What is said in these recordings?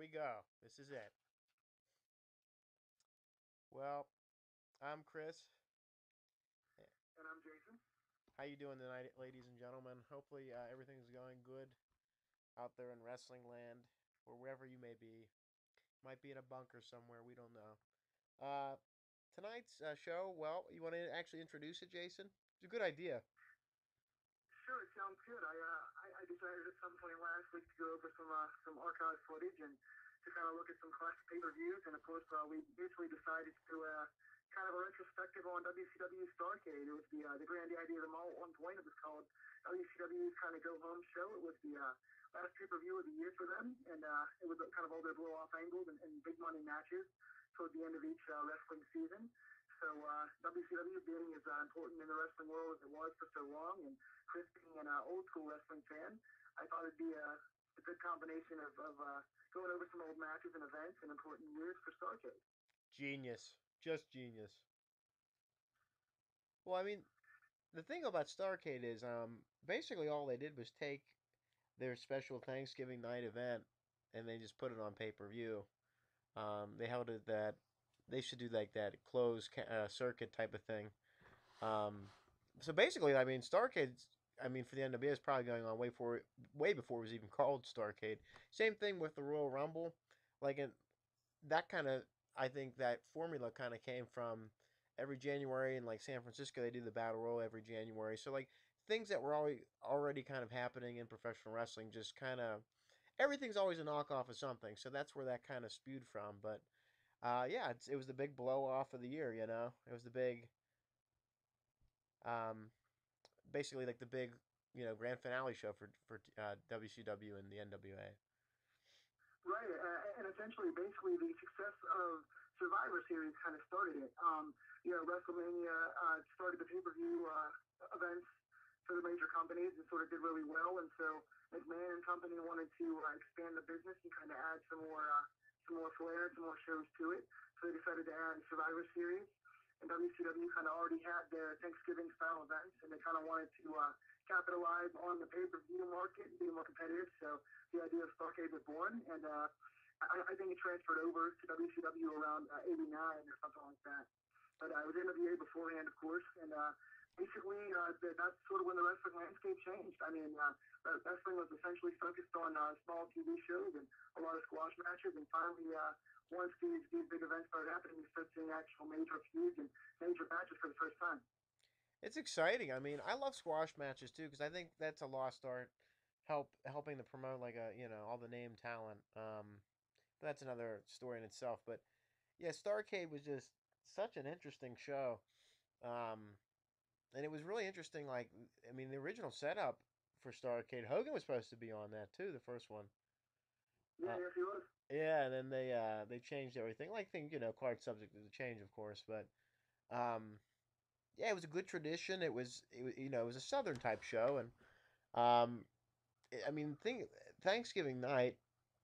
we go. This is it. Well, I'm Chris. And I'm Jason. How you doing tonight, ladies and gentlemen? Hopefully, everything's going good out there in wrestling land, or wherever you may be. Might be in a bunker somewhere. We don't know. Uh, tonight's show. Well, you want to actually introduce it, Jason? It's a good idea. Sure, it sounds good. I decided at some point last week to go over some archive footage and to kind of look at some classic pay-per-views, and of course we basically decided to do kind of a retrospective on WCW Starrcade. It was the grand idea of them all at one point. It was called WCW's kind of go home show. It was the last pay-per-view of the year for them, and it was kind of all their blow-off angles and big money matches toward the end of each wrestling season. So WCW being as important in the wrestling world as it was for so long, and Chris being an old school wrestling fan, I thought it'd be a good combination of going over some old matches and events and important years for Starrcade. Genius. Just genius. Well, I mean, the thing about Starcade is, basically all they did was take their special Thanksgiving night event and they just put it on pay per view. They held it that they should do like that closed circuit type of thing. Um, so basically, I mean, Starcade. I mean, for the NWA is probably going on way before it was even called Starcade. Same thing with the Royal Rumble. Like in that kind of, I think that formula kind of came from every January in like San Francisco. They do the Battle Royal every January. So like things that were already kind of happening in professional wrestling, just kind of everything's always a knockoff of something. So that's where that kind of spewed from. But yeah, it was the big blow off of the year. It was the big, um, basically like the big, grand finale show for WCW and the NWA. Right, and essentially, basically, the success of Survivor Series kind of started it. WrestleMania started the pay-per-view events for the major companies and sort of did really well, and so McMahon and company wanted to expand the business and kind of add some more flair, some more shows to it. So they decided to add Survivor Series, and WCW kind of already had their Thanksgiving style events, and they kind of wanted to capitalize on the pay-per-view market and be more competitive. So the idea of Starrcade was born, and I think it transferred over to WCW around '89 or something like that. But I was NWA beforehand, of course, and basically that's sort of when the wrestling landscape changed. I mean, wrestling was essentially focused on small TV shows and a lot of squash matches, and finally, once these big events started happening, we started seeing actual major feuds and major matches for the first time. It's exciting. I mean, I love squash matches too because I think that's a lost art, helping to promote like all the name talent. But that's another story in itself. But yeah, Starcade was just such an interesting show. Um, and it was really interesting. Like, I mean, the original setup for Starcade, Hogan was supposed to be on that too, the first one. Yeah, Uh, yes, he was. yeah, and then they changed everything. Like, thing Clark's subject to change, of course, but yeah, it was a good tradition. It was a Southern type show, and I mean, Thanksgiving night,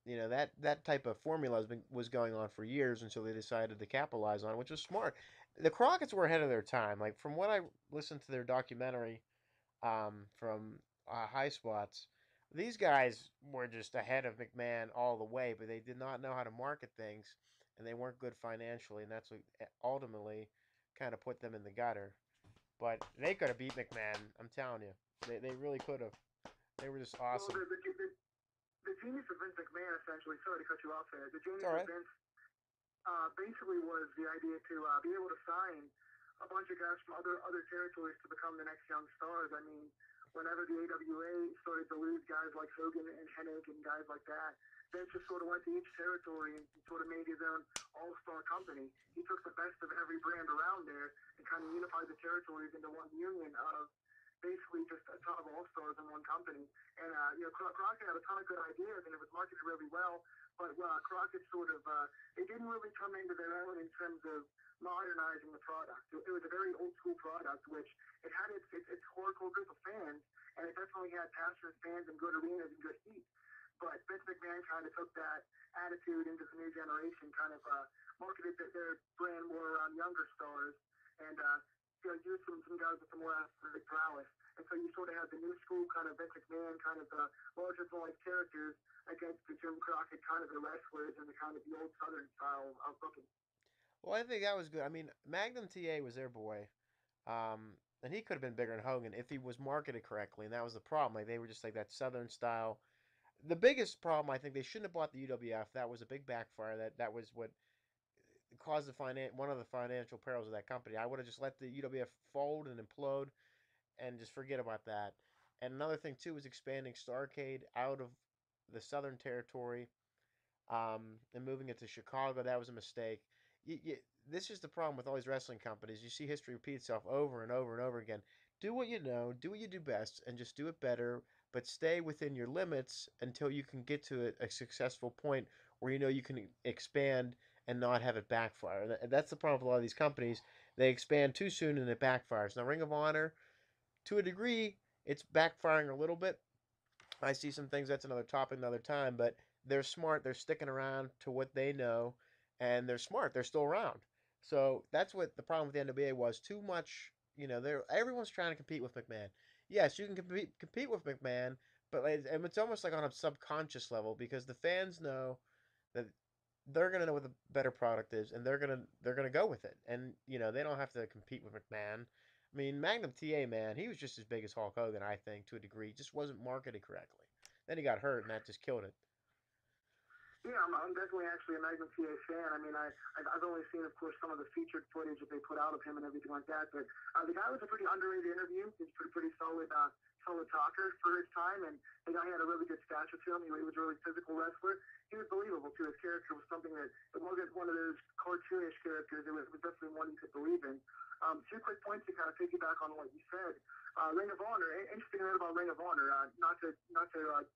that type of formula was going on for years until they decided to capitalize on it, which was smart. The Crockett's were ahead of their time. Like from what I listened to their documentary, from High Spots, these guys were just ahead of McMahon all the way, but they did not know how to market things, and they weren't good financially, and that's what ultimately kind of put them in the gutter. But they could have beat McMahon. I'm telling you, they really could have. They were just Well, awesome. the genius of Vince McMahon, essentially, sorry to cut you off there, the It's genius all of right. Vince basically was the idea to be able to sign a bunch of guys from other territories to become the next young stars. I mean, whenever the AWA started to lose guys like Hogan and Hennig and guys like that, Vince just sort of went to each territory and sort of made his own all-star company. He took the best of every brand around there and kind of unified the territories into one union of basically just a ton of all-stars in one company. And, Crockett had a ton of good ideas and it was marketed really well, but Crockett sort of, they didn't really come into their own in terms of modernizing the product. It was a very old school product, which it had its hardcore group of fans, and it definitely had passionate fans and good arenas and good heat. But Vince McMahon kind of took that attitude into the new generation, kind of marketed their brand more around younger stars, and use some guys with some more athletic prowess. And so you sort of have the new school kind of Vince McMahon, kind of larger than life characters against the Jim Crockett kind of the wrestlers and the kind of the old Southern style of booking. Well, I think that was good. I mean, Magnum TA was their boy. And he could have been bigger than Hogan if he was marketed correctly, and that was the problem. Like they were just like that Southern style. The biggest problem, I think, they shouldn't have bought the UWF. That was a big backfire. That was what caused one of the financial perils of that company. I would have just let the UWF fold and implode and just forget about that. And another thing too was expanding Starrcade out of the Southern Territory and moving it to Chicago. That was a mistake. You, this is the problem with all these wrestling companies. You see history repeat itself over and over and over again. Do what you know, do what you do best, and just do it better. But stay within your limits until you can get to a successful point where you know you can expand and not have it backfire. That's the problem with a lot of these companies. They expand too soon and it backfires. Now, Ring of Honor, to a degree, it's backfiring a little bit. I see some things that's another topic another time, but they're smart. They're sticking around to what they know, and they're smart. They're still around. So that's what the problem with the NBA was. Too much, they're everyone's trying to compete with McMahon. Yes, you can compete with McMahon, but and it's almost like on a subconscious level because the fans know that they're gonna know what the better product is, and they're gonna go with it. And they don't have to compete with McMahon. I mean, Magnum TA, man, he was just as big as Hulk Hogan, I think, to a degree. Just wasn't marketed correctly. Then he got hurt, and that just killed it. Yeah, I'm definitely actually a Magnum TA fan. I mean, I've only seen, of course, some of the featured footage that they put out of him and everything like that. But the guy was a pretty underrated interview. He's pretty solid, solid talker for his time, and the guy had a really good stature to him. He was a really physical wrestler. He was believable too. His character was something that it wasn't one of those cartoonish characters. It was definitely one you could believe in. Two quick points to kind of piggyback on what you said. Ring of Honor. Interesting note about Ring of Honor. Not to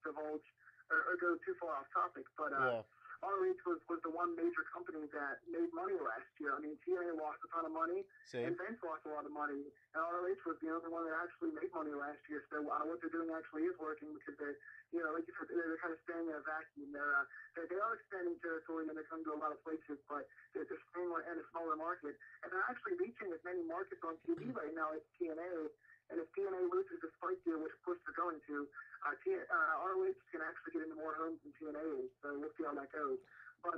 divulge or go too far off topic, but Yeah, ROH was the one major company that made money last year. I mean, TNA lost a ton of money, see? and Vince lost a lot of money, and ROH was the only one that actually made money last year. So what they're doing actually is working because like you said, they're kind of staying in a vacuum. They are expanding territory and they're coming to a lot of places, but they're staying in a smaller market, and they're actually reaching as many markets on TV right now as TNA. And if TNA loses this fight deal, which of course they're going to, ROH can actually get into more homes than TNA is, so we'll see how that goes. But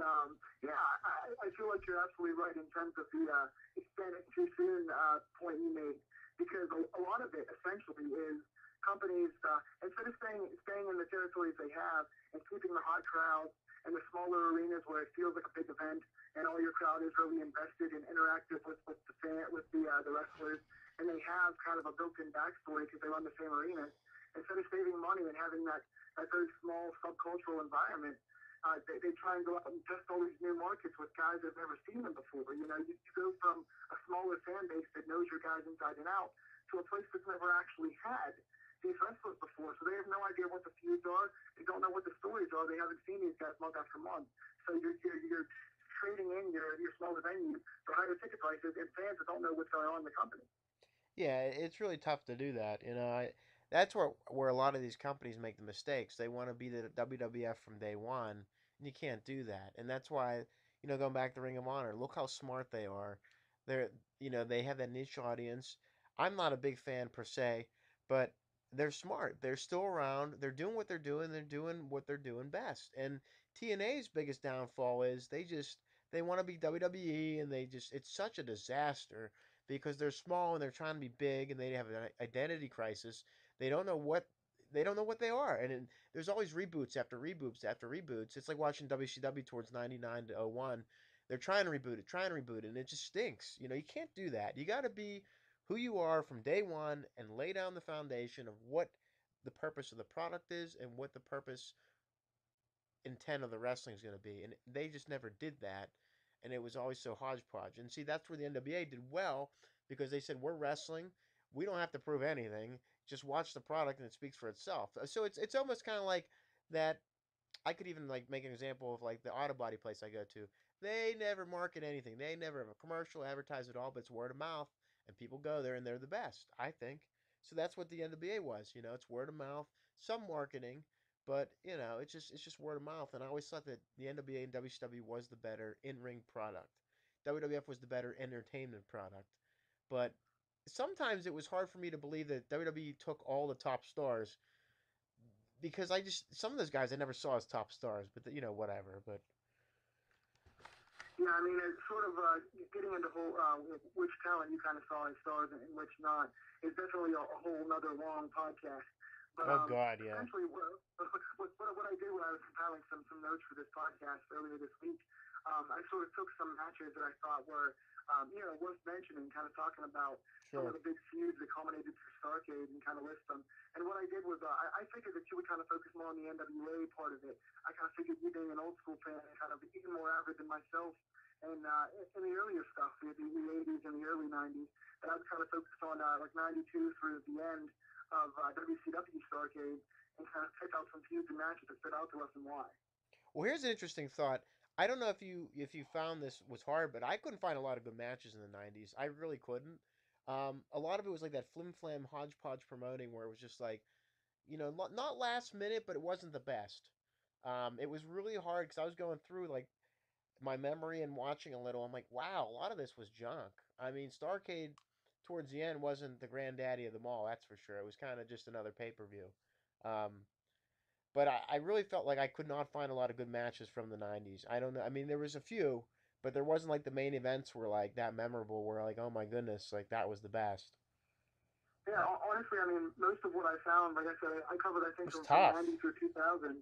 yeah, I feel like you're absolutely right in terms of the expanding too soon point you made, because a lot of it essentially is companies instead of staying in the territories they have and keeping the hot crowds and the smaller arenas where it feels like a big event and all your crowd is really invested and interactive with the wrestlers, and they have kind of a built-in backstory because they run the same arenas. Instead of saving money and having that very small subcultural environment, they try and go out and test all these new markets with guys that have never seen them before. You go from a smaller fan base that knows your guys inside and out to a place that's never actually had these wrestlers before. So they have no idea what the feuds are. They don't know what the stories are. They haven't seen these guys month after month. So you're trading in your smaller venue for higher ticket prices and fans that don't know what's going on in the company. Yeah, it's really tough to do that. That's where a lot of these companies make the mistakes. They want to be the WWF from day one, and you can't do that. And that's why, going back to Ring of Honor, look how smart they are. They're, they have that niche audience. I'm not a big fan per se, but they're smart. They're still around. They're doing what they're doing. They're doing what they're doing best. And TNA's biggest downfall is they want to be WWE, and it's such a disaster because they're small and they're trying to be big and they have an identity crisis. They don't know what they don't know what they are, and there's always reboots after reboots after reboots. It's like watching WCW towards '99 to '01. They're trying to reboot it, and it just stinks. You can't do that. You got to be who you are from day one and lay down the foundation of what the purpose of the product is and what the purpose intent of the wrestling is going to be. And they just never did that. And it was always so hodgepodge. And see, that's where the NWA did well because they said, we're wrestling. We don't have to prove anything. Just watch the product and it speaks for itself. So it's almost kind of like that. I could even like make an example of like the auto body place I go to. They never market anything. They never have a commercial, advertise at all, but it's word of mouth, and people go there and they're the best, I think. So that's what the NWA was. It's word of mouth, some marketing, but it's just word of mouth. And I always thought that the NWA and WCW was the better in ring product. WWF was the better entertainment product, but sometimes it was hard for me to believe that WWE took all the top stars because I just some of those guys I never saw as top stars, but whatever. But Yeah, I mean, it's sort of getting into whole which talent you kind of saw as stars and which not is definitely a whole another long podcast. But oh god, yeah. essentially, what I did when I was compiling some notes for this podcast earlier this week, I sort of took some matches that I thought were worth mentioning, kind of talking about some of Sure. the big feuds that culminated through Starrcade and kind of list them. And what I did was I figured that you would kind of focus more on the NWA part of it. I kind of figured you being an old school fan and kind of even more avid than myself and in the earlier stuff, the 80s and the early 90s, that I was kind of focused on like 92 through the end of WCW Starrcade and kind of pick out some feuds and matches that stood out to us and why. Well, here's an interesting thought. I don't know if you found this was hard, but I couldn't find a lot of good matches in the '90s. I really couldn't. A lot of it was like that flim flam hodgepodge promoting where it was just like not last minute, but it wasn't the best. It was really hard because I was going through like my memory and watching a little. I'm like, wow, a lot of this was junk. I mean, Starcade towards the end wasn't the granddaddy of them all, that's for sure. It was kind of just another pay per view. Um, but I really felt like I could not find a lot of good matches from the '90s. I don't know. I mean, there was a few, but there wasn't like the main events were like that memorable. Where like, oh my goodness, like that was the best. Yeah, honestly, I mean, most of what I found, like I said, I covered, I It think, was from tough. 90 through 2000.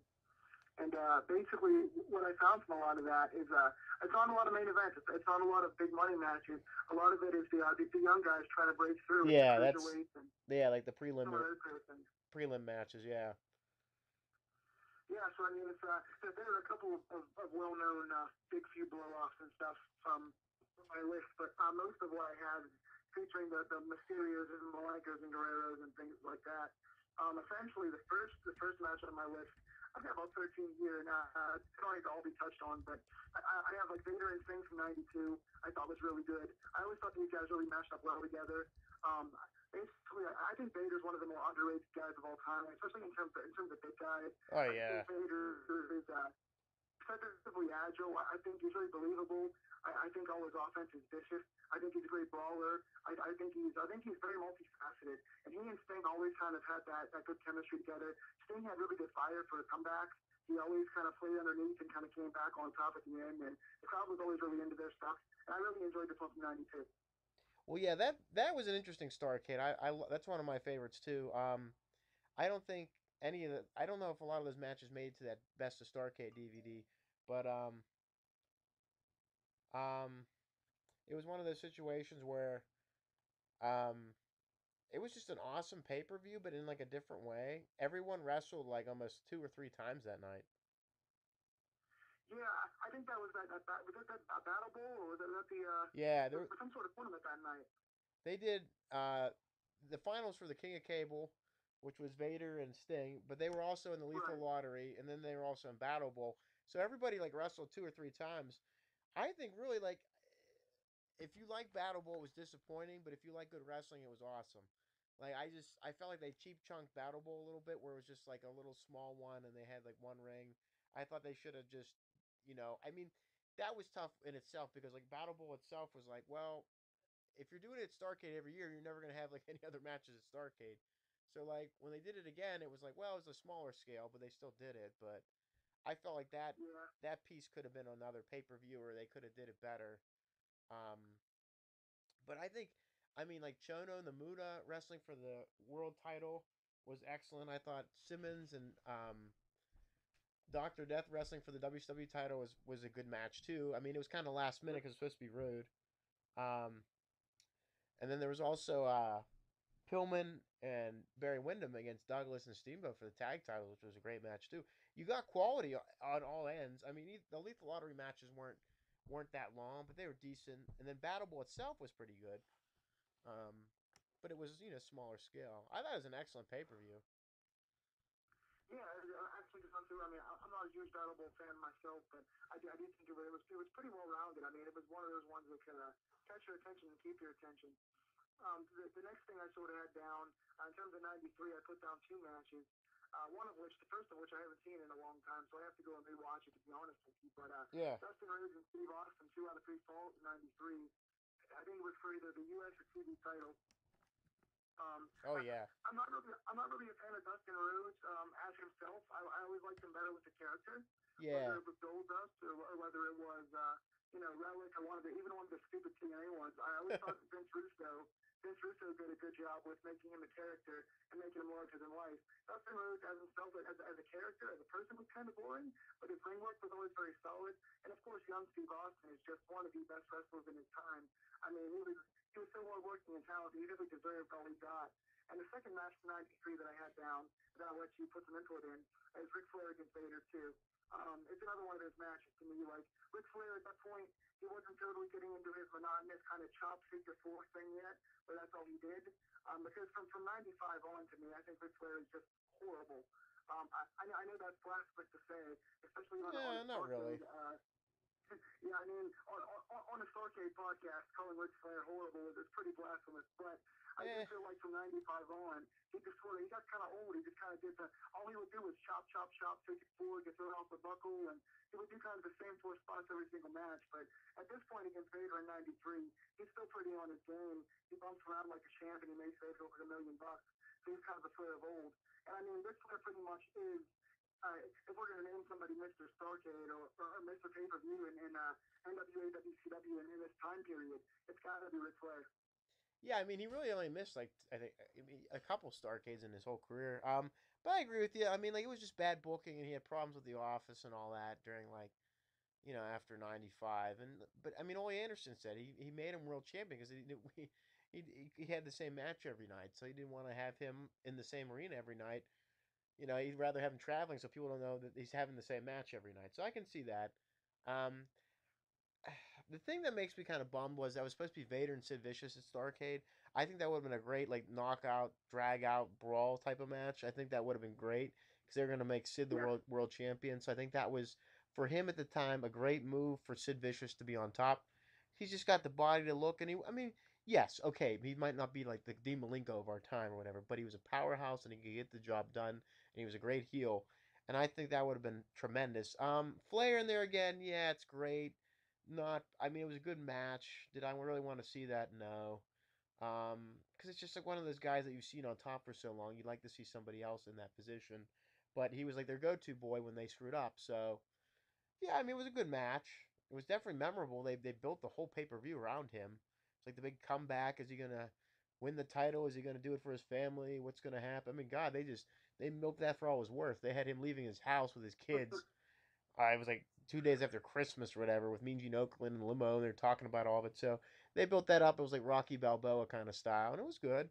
And basically, what I found from a lot of that is it's on a lot of main events. It's on a lot of big money matches. A lot of it is the young guys trying to break through into Yeah, that's cruiserweights and yeah, like the some of those kind of things. prelim matches. Yeah. Yeah, so I mean, there are a couple of well-known big few blow-offs and stuff from my list, but most of what I have is featuring the Mysterios and Malancas and Guerreros and things like that. Essentially, the first match on my list, I've got about 13 here, and it's going to all be touched on, but I have like Vader and Sting from '92. I thought was really good. I always thought these guys really matched up well together. Basically, I think Vader's one of the more underrated guys of all time, especially in terms of big guys. Oh I think yeah. Vader is defensively agile. I think he's really believable. I think all his offense is vicious. I think he's a great brawler. I think he's very multifaceted. And he and Sting always kind of had that good chemistry together. Sting had really good fire for a comeback. He always kind of played underneath and kind of came back on top at the end. And the crowd was always really into their stuff. And I really enjoyed this one from '92. Well, yeah, that was an interesting start, kid. That's one of my favorites too. I don't think any of the I don't know if a lot of those matches made it to that Best of Starcade DVD, but um, it was one of those situations where um, it was just an awesome pay per view, but in like a different way. Everyone wrestled like almost two or three times that night. Yeah, I think that was that was that Battle Bowl or was that Yeah, there was some sort of tournament that night? they did the finals for the King of Cable, which was Vader and Sting, but they were also in the Lethal Right. Lottery, and then they were also in Battle Bowl. So everybody like wrestled two or three times. I think really like if you like Battle Bowl, it was disappointing, but if you like good wrestling, it was awesome. Like I felt like they cheap chunked Battle Bowl a little bit, where it was just like a little small one, and they had like one ring. I thought they should have just, I mean, that was tough in itself because like Battle Bowl itself was like, well, if you're doing it at Starcade every year, you're never gonna have like any other matches at Starcade. So like when they did it again, it was like, well, it was a smaller scale, but they still did it. But I felt like that Yeah. that piece could have been another pay per view, or they could have did it better. Um, but I think, I mean, like Chono Namuda wrestling for the world title was excellent. I thought Simmons and Doctor Death wrestling for the WCW title was a good match too. I mean, it was kind of last minute because it was supposed to be Rude. Um, and then there was also Pillman and Barry Windham against Douglas and Steamboat for the tag titles, which was a great match too. You got quality on all ends. I mean, the Lethal Lottery matches weren't that long, but they were decent. And then Battle Bowl itself was pretty good. Um, but it was smaller scale. I thought it was an excellent pay per view. Yeah, actually, just went through. I mean, I'm not a huge Battle Bowl fan myself, but I do think it was pretty well rounded. I mean, it was one of those ones that can catch your attention and keep your attention. The next thing I sort of had down in terms of '93, I put down two matches. One of which, the first of which I haven't seen in a long time, so I have to go and rewatch it to be honest with you. But Yeah. Dustin Rhodes and Steve Austin, 2 out of 3 falls in '93. I think it was for either the U.S. or TV title. Oh yeah. I'm not really a fan of Dustin Rhodes as himself. I always liked him better with the character, Yeah. whether it was Goldust or whether it was Relic or even one of the stupid TNA ones. I always thought that Vince Russo did a good job with making him a character and making him larger than life. Dustin Rhodes as himself as a character, as a person, was kind of boring, but his ring work was always very solid. And of course, young Steve Austin is just one of the best wrestlers in his time. I mean, he was so hardworking and talented. He really deserved all he got. And the second match in '93 that I had down, that I'll let you put some input in, is Ric Flair against Vader too. It's another one of those matches to me. Like Ric Flair at that point, he wasn't totally getting into his monotonous kind of chop figure four thing yet, but that's all he did. Because from '95 on to me, I think Ric Flair is just horrible. I know that's blasphemous to say, especially on Yeah, a not really. Starrcade yeah, I mean, on a Starrcade podcast, calling Ric Flair horrible is pretty blasphemous. But I do Eh. feel like from '95 on, he got kind of old. He just kind of did all he would do was chop, chop, chop, take it forward, get thrown off the buckle, and he would do kind of the same four spots every single match. But at this point against Vader in '93, he's still pretty on his game. He bumps around like a champ, and he makes Vader over $1 million. So he's kind of the Flair of old. And I mean, Ric Flair pretty much is if we're going to name somebody Mr. Starrcade or Mr. Pay Per View in NWA, WCW, in this time period, it's got to be Ric Flair. Yeah, I mean, he really only missed like a couple Starcades in his whole career. But I agree with you. I mean, like it was just bad booking, and he had problems with the office and all that during like after '95. And but I mean, Ole Anderson said he made him world champion because he had the same match every night, so he didn't want to have him in the same arena every night. He'd rather have him traveling so people don't know that he's having the same match every night. So I can see that. Um, the thing that makes me kind of bummed was that was supposed to be Vader and Sid Vicious at Starrcade. I think that would have been a great like knockout, drag out, brawl type of match. I think that would have been great because they're going to make Sid the Yeah, world champion. So I think that was for him at the time a great move for Sid Vicious to be on top. He's just got the body to look, and I mean, yes, okay, he might not be like the Dean Malenko of our time or whatever, but he was a powerhouse and he could get the job done, and he was a great heel. And I think that would have been tremendous. Flair in there again, yeah, it's great. Not, I mean, it was a good match. Did I really want to see that? No. Because it's just like one of those guys that you've seen on top for so long. You'd like to see somebody else in that position. But he was like their go to boy when they screwed up. So, yeah, I mean, it was a good match. It was definitely memorable. They built the whole pay per view around him. It's like the big comeback. Is he going to win the title? Is he going to do it for his family? What's going to happen? I mean, God, they milked that for all it was worth. They had him leaving his house with his kids. It was like 2 days after Christmas or whatever with Mean Gene Okerlund and limo, and they're talking about all of it. So they built that up. It was like Rocky Balboa kind of style, and it was good.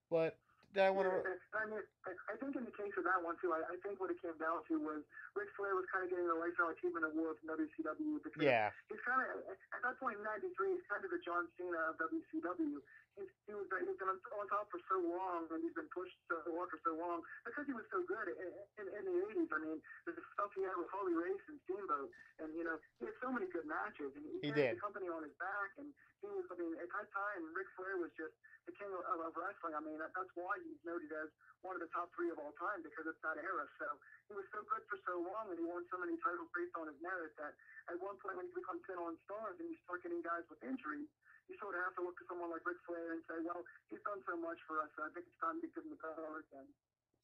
But did I want yeah. to? I mean, I think in the case of that one too, I think what it came down to was Ric Flair was kind of getting the Lifetime Achievement Award from WCW because Yeah, he's kind of at that point in '93, he's kind of the John Cena of WCW. He's been on top for so long, and he's been pushed so hard for so long because he was so good in the '80s. I mean, the stuff he had with Harley Race and Steamboat, and he had so many good matches, and he he carried the did. company on his back, and he was. I mean, at that time, Ric Flair was just the king of wrestling. I mean, that's why he's noted as one of the top three of all time because it's that era. So he was so good for so long, and he won so many titles based on his merit that at one point when you become 10 on stars and you start getting guys with injuries, you sort of have to look to someone like Ric Flair and say, well, he's done so much for us, so I think it's time to give him the power again.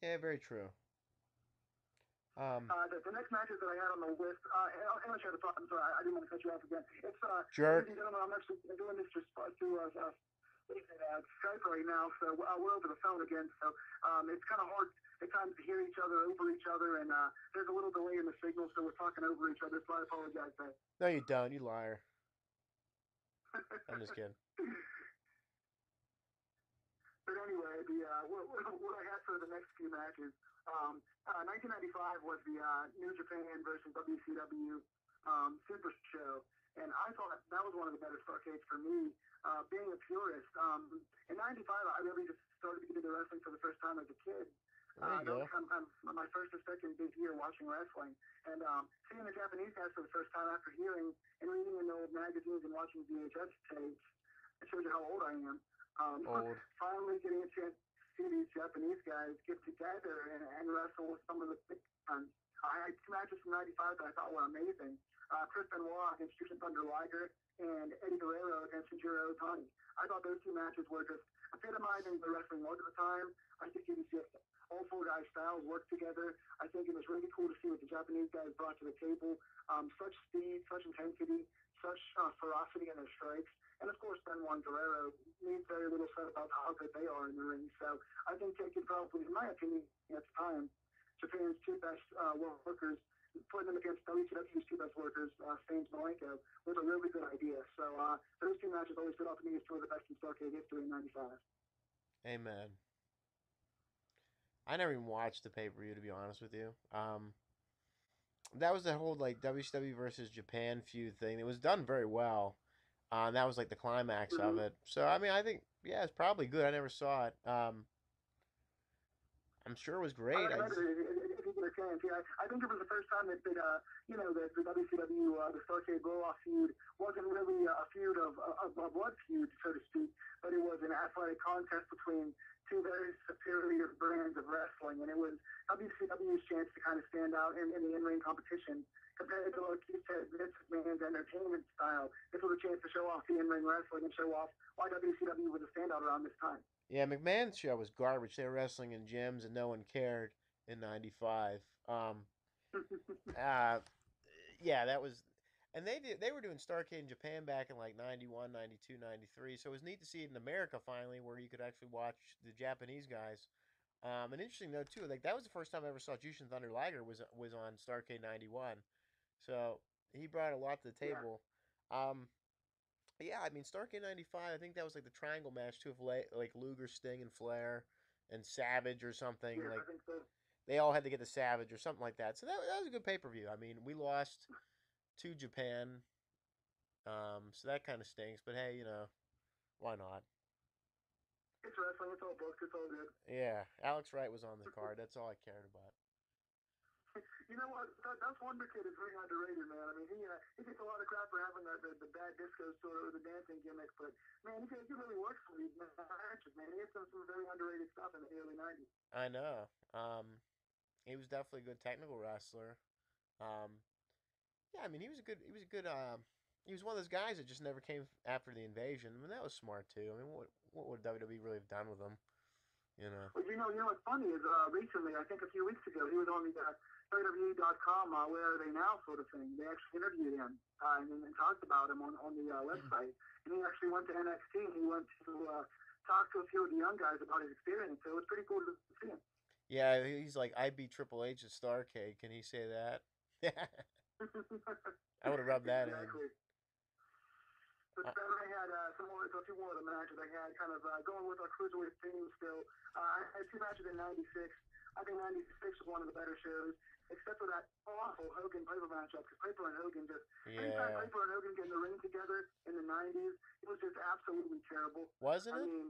Yeah, very true. Um, The next matches that I had on the list, unless you had a thought, I'm sorry, I didn't want to cut you off again. It's, ladies Jerk. and gentlemen, I'm actually doing this just Skype right now, so we're over the phone again. So it's kind of hard at times to hear each other over each other, and there's a little delay in the signal, so we're talking over each other. So I apologize for that. No, you don't. You liar. I'm just kidding. But anyway, what I had for the next few matches, 1995 was the New Japan versus WCW Super Show, and I thought that was one of the better Starcades for me. Being a purist, in '95 I really just started to get into wrestling for the first time as a kid. There you That was go. my first or second big year watching wrestling, and seeing the Japanese guys for the first time after hearing and reading in the old magazines and watching VHS tapes. It shows you how old I am. Um, Old. Finally getting a chance to see these Japanese guys get together and wrestle with some of the big guns. I had two matches from '95 that I thought were amazing. Chris Benoit against Jushin Thunder Liger and Eddie Guerrero against Shinjiro Otani. I thought those two matches were just epitomizing the wrestling world at the time. I think it was just all four guys' styles worked together. I think it was really cool to see what the Japanese guys brought to the table. Such speed, such intensity, such ferocity in their strikes. And of course, Benoit and Guerrero needs very little said about how good they are in the ring. So I think taking probably, in my opinion, at the time, Japan's two best workers, putting them against WCW's two best workers, Staines Malenko, was a really good idea. So those two matches always stood out to me as two of the best in Starrcade history in '95. Amen. I never even watched the pay per view to be honest with you. That was the whole like WCW versus Japan feud thing. It was done very well. That was like the climax of Mm-hmm. it. So I mean, I think yeah, it's probably good. I never saw it. I'm sure it was I great. I recommend just it if you get a chance. Yeah, I think it was the first time the WCW, the Starrcade blow-off feud wasn't really a feud of a blood feud, so to speak, but it was an athletic contest between two very superior brands of wrestling, and it was WCW's chance to kind of stand out in the in-ring competition compared to, like you said, Vince McMahon's entertainment style. This was a chance to show off the in-ring wrestling and show off why WCW was a standout around this time. yeah, McMahon's show was garbage. They were wrestling in gyms and no one cared in '95. Uh, yeah, that was, and they were doing Starrcade in Japan back in like 91, 92, 93. So it was neat to see it in America finally, where you could actually watch the Japanese guys. And interesting though too, like that was the first time I ever saw Jushin Thunder Liger was on Starrcade '91. So he brought a lot to the Yeah, table. Yeah, I mean Starrcade '95. I think that was like the triangle match too, of like Luger, Sting, and Flair, and Savage or something. yes, I Like think so. they all had to get the Savage or something like that. So that was a good pay per view. I mean, we lost to Japan, so that kind of stinks. But hey, why not? It's wrestling. It's all booked. It's all good. Yeah, Alex Wright was on the card. That's all I cared about. You know what? That's Wonder Kid is very underrated, man. I mean, he gets a lot of crap for having the bad disco sort of or the dancing gimmick, but man, he really works for these matches, man. He has some very underrated stuff in the early '90s. I know. He was definitely a good technical wrestler. Um, yeah, I mean, he was a good. He was one of those guys that just never came after the invasion. I mean, that was smart too. I mean, what would WWE really have done with him? You know. But what's funny is recently, I think a few weeks ago, he was on the WWE.com Where Are They Now sort of thing. They actually interviewed him and talked about him on the website. And he actually went to NXT and he went to talk to a few of the young guys about his experience. So it was pretty cool to see him. Yeah, he's like, I beat Triple H at Starrcade. Can he say that? I would have rubbed that in. Exactly. But Uh, then I had a few more of the matches I had kind of going with our cruiserweight theme still. I had two matches in '96. I think '96 was one of the better shows, except for that awful Hogan Piper matchup. Because Piper and Hogan just anytime yeah, Piper and Hogan get in the ring together in the '90s, it was just absolutely terrible. wasn't I it? mean,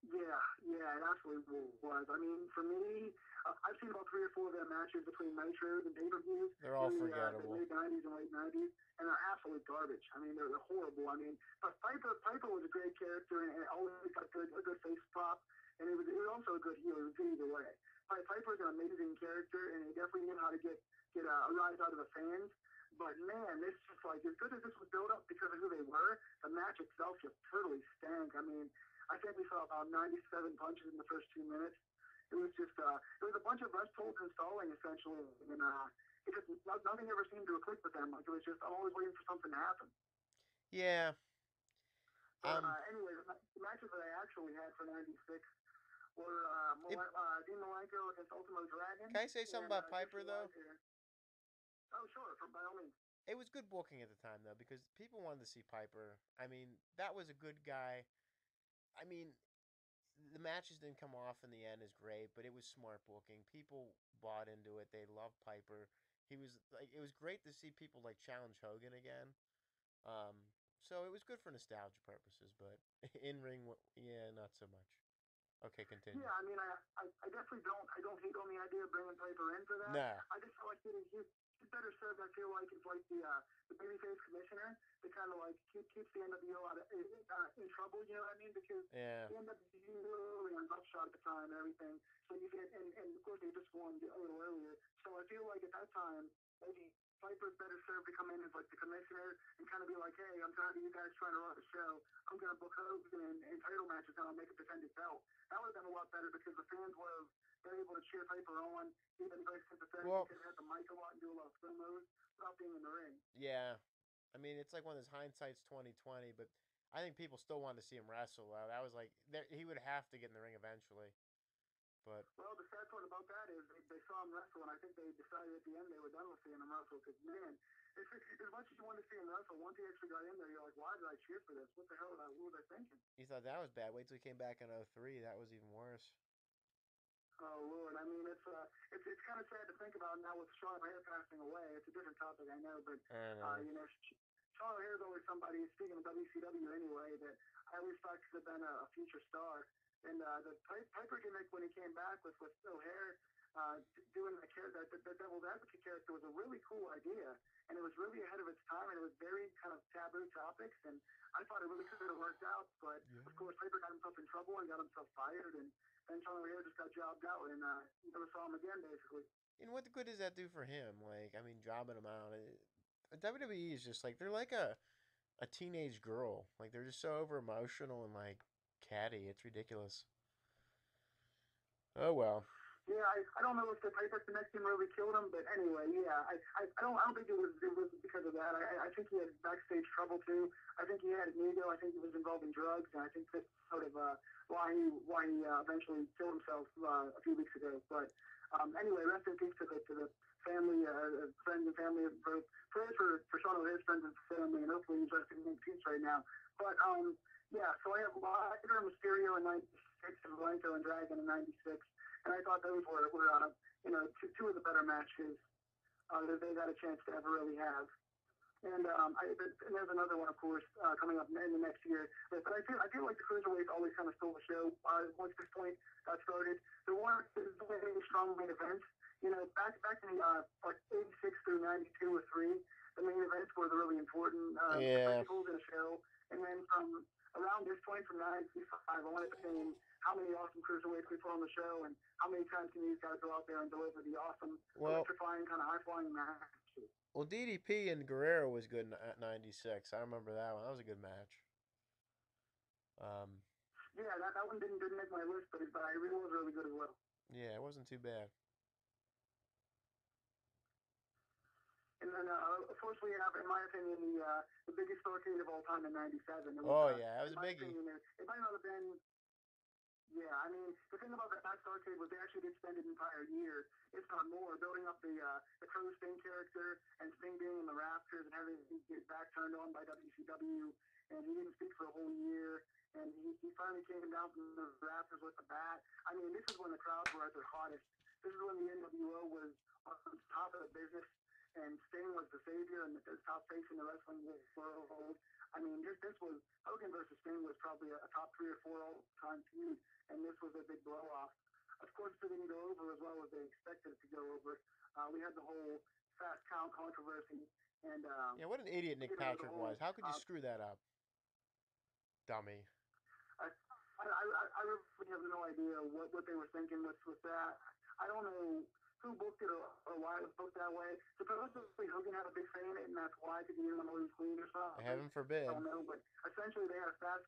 yeah, yeah, it absolutely was. I mean, for me, I've seen about three or four of their matches between Nitros and pay-per-views They're in all the forgettable. mid '90s and late '90s, and they're absolute garbage. I mean, they're horrible. I mean, but Piper was a great character and always got a good face pop, and it was also a good heel. It was good either way. Piper's an amazing character, and he definitely knew how to get a rise out of the fans. But man, this just like as good as this was built up because of who they were, the match itself just totally stank. I mean, I think we saw about 97 punches in the first 2 minutes. It was just it was a bunch of rest holds and stalling essentially, and it just nothing ever seemed to click with them. Like it was just I'm always waiting for something to happen. Yeah. But Um. anyway, the matches that I actually had for '96 were It, Dean Malenko against Ultimo Dragon can I say something and about Piper Yoshi though? Wise. Oh sure, by all means. It was good booking at the time though, because people wanted to see Piper. I mean, that was a good guy. I mean, the matches didn't come off in the end as great, but it was smart booking. People bought into it. They loved Piper. He was like, it was great to see people like challenge Hogan again. Um, so it was good for nostalgia purposes, but in ring, yeah, not so much. Okay, continue. Yeah, I mean, I definitely don't hate on the idea of bringing Piper in for that. Nah, I just feel like he's better served. I feel like it's like the babyface commissioner that kind of like keeps the NWO in trouble. You know what I mean? Because yeah, the NWO was upshot at the time and everything. So you get and of course they just won a little earlier. So I feel like at that time maybe Piper's better served to come in like the commissioner, and kind of be like, hey, I'm tired of you guys trying to run the show. I'm going to book Hogan and title matches and I'll make a defended belt. That would have been a lot better because the fans would have been able to cheer Piper on. He'd been very sympathetic. He Well, could have had the mic a lot and do a lot of promos without being in the ring. yeah. I mean, it's like one of those hindsight's 2020, but I think people still wanted to see him wrestle. That was like he would have to get in the ring eventually. But Well, the sad part about that is they saw him wrestle, and I think they decided at the end they were done with seeing him wrestle. Because man, as much as you wanted to see him wrestle, once he actually got in there, you're like, why did I cheer for this? What the hell? What was I thinking? you thought that was bad. Wait till he came back in '03. That was even worse. Oh Lord, I mean it's kind of sad to think about now with Sean O'Haire passing away. It's a different topic, I know, but I know. you know, Sean O'Haire is always somebody. Speaking of WCW, anyway, that I always thought could have been a future star. And the Piper gimmick when he came back with O'Haire doing the Devil's Advocate character was a really cool idea, and it was really ahead of its time, and it was very kind of taboo topics, and I thought it really could have worked out, but Yeah. of course Piper got himself in trouble and got himself fired, and then Sean O'Haire just got jobbed out, and never saw him again, basically. And what good does that do for him? Like, I mean, jobbing him out. WWE is just like they're like a teenage girl. Like they're just so over emotional and like catty. It's ridiculous. Oh well. Yeah, I don't know if the Piper connection really killed him, but anyway, yeah, I don't think it was because of that. I think he had backstage trouble too. I think he had an ego. I think he was involved in drugs, and I think that's sort of why he eventually killed himself a few weeks ago. But anyway, rest in peace to the family, friends and family. Prayers for Sean O'Haire's friends and family, and hopefully he's resting in peace right now. But yeah, so I have Liger and Mysterio in '96 and Blanco and Dragon in '96, and I thought those were two of the better matches that they got a chance to ever really have. And there's another one, of course, coming up in the next year. But I feel like the cruiserweights always kind of stole the show once this point got started. There weren't any strong main events. You know, back in like '86 through '92 or '3, the main events were the really important Yeah. spectacles in a show. And then from around this point, from '95, I want it became how many awesome cruiserweights we put on the show, and how many times can these guys go out there and deliver the awesome, Well, electrifying, kind of high flying matches. well, DDP and Guerrero was good at '96. I remember that one. That was a good match. Um, Yeah, that one didn't make my list, but it really was really good as well. yeah, it wasn't too bad. And then, of course, we have, in my opinion, the biggest Starrcade of all time in '97. It was, Oh yeah, that was in a my biggie. opinion, it might not have been. Yeah, I mean, the thing about that Starrcade was they actually did spend an entire year, if not more, building up the Crow Sting character and Sting being in the rafters and having his back turned on by WCW, and he didn't speak for a whole year. And he finally came down from the rafters with the bat. I mean, this is when the crowds were at their hottest. This is when the NWO was on top of the business, and Sting was the savior and the top face in the wrestling world. I mean, this was Hogan versus Sting was probably a top 3 or 4 all time feud, and this was a big blow off. Of course, it didn't go over as well as they expected it to go over. We had the whole fast count controversy, and Yeah, what an idiot Nick the Patrick was. whole How could you screw that up, dummy? I really have no idea what they were thinking with that. I don't know who booked it or why it was booked that way. Supposedly Hogan had a big say in it, and that's why because he didn't want to lose clean or something. Heaven I forbid. don't know, but essentially they had a fast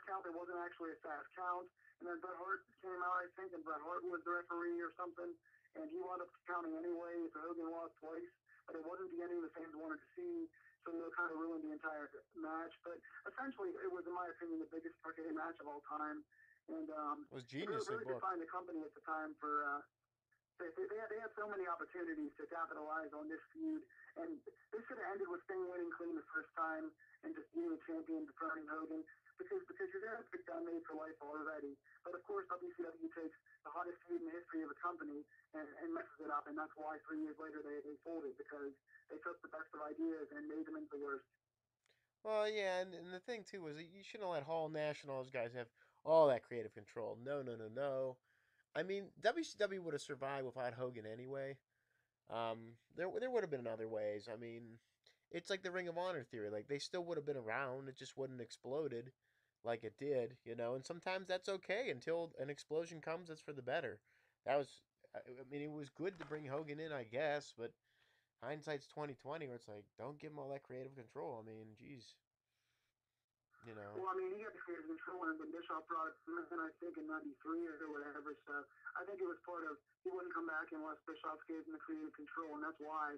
count. There wasn't actually a fast count, and then Bret Hart came out, I think, and Bret Hart was the referee or something, and he wound up counting anyway. So Hogan lost twice, but it wasn't the ending the fans wanted to see. So it kind of ruined the entire match. But essentially, it was, in my opinion, the biggest arcade match of all time. And It was it really, geniusly really booked. defined the company at the time for they had so many opportunities to capitalize on this feud, and this should have ended with Sting winning clean the first time and just being a champion, dethroning Hogan, because you're there to pick down made for life already. But of course, WCW takes the hottest feud in the history of the company and messes it up, and that's why 3 years later they folded because they took the best of ideas and made them into the worst. Well, yeah, and the thing too was that you shouldn't let Hall Nash and all those guys have all that creative control. No, no, no, no. I mean, WCW would have survived without Hogan anyway. There would have been other ways. I mean, it's like the Ring of Honor theory. Like they still would have been around. It just wouldn't exploded like it did, you know. And sometimes that's okay until an explosion comes. That's for the better. That was, I mean, it was good to bring Hogan in, I guess, but hindsight's 2020, where it's like, don't give them all that creative control. I mean, geez, you know. Well, I mean, he got the creative control when Bischoff brought it in, I think, in '93 or whatever. So I think it was part of he wouldn't come back unless Bischoff gave him the creative control, and that's why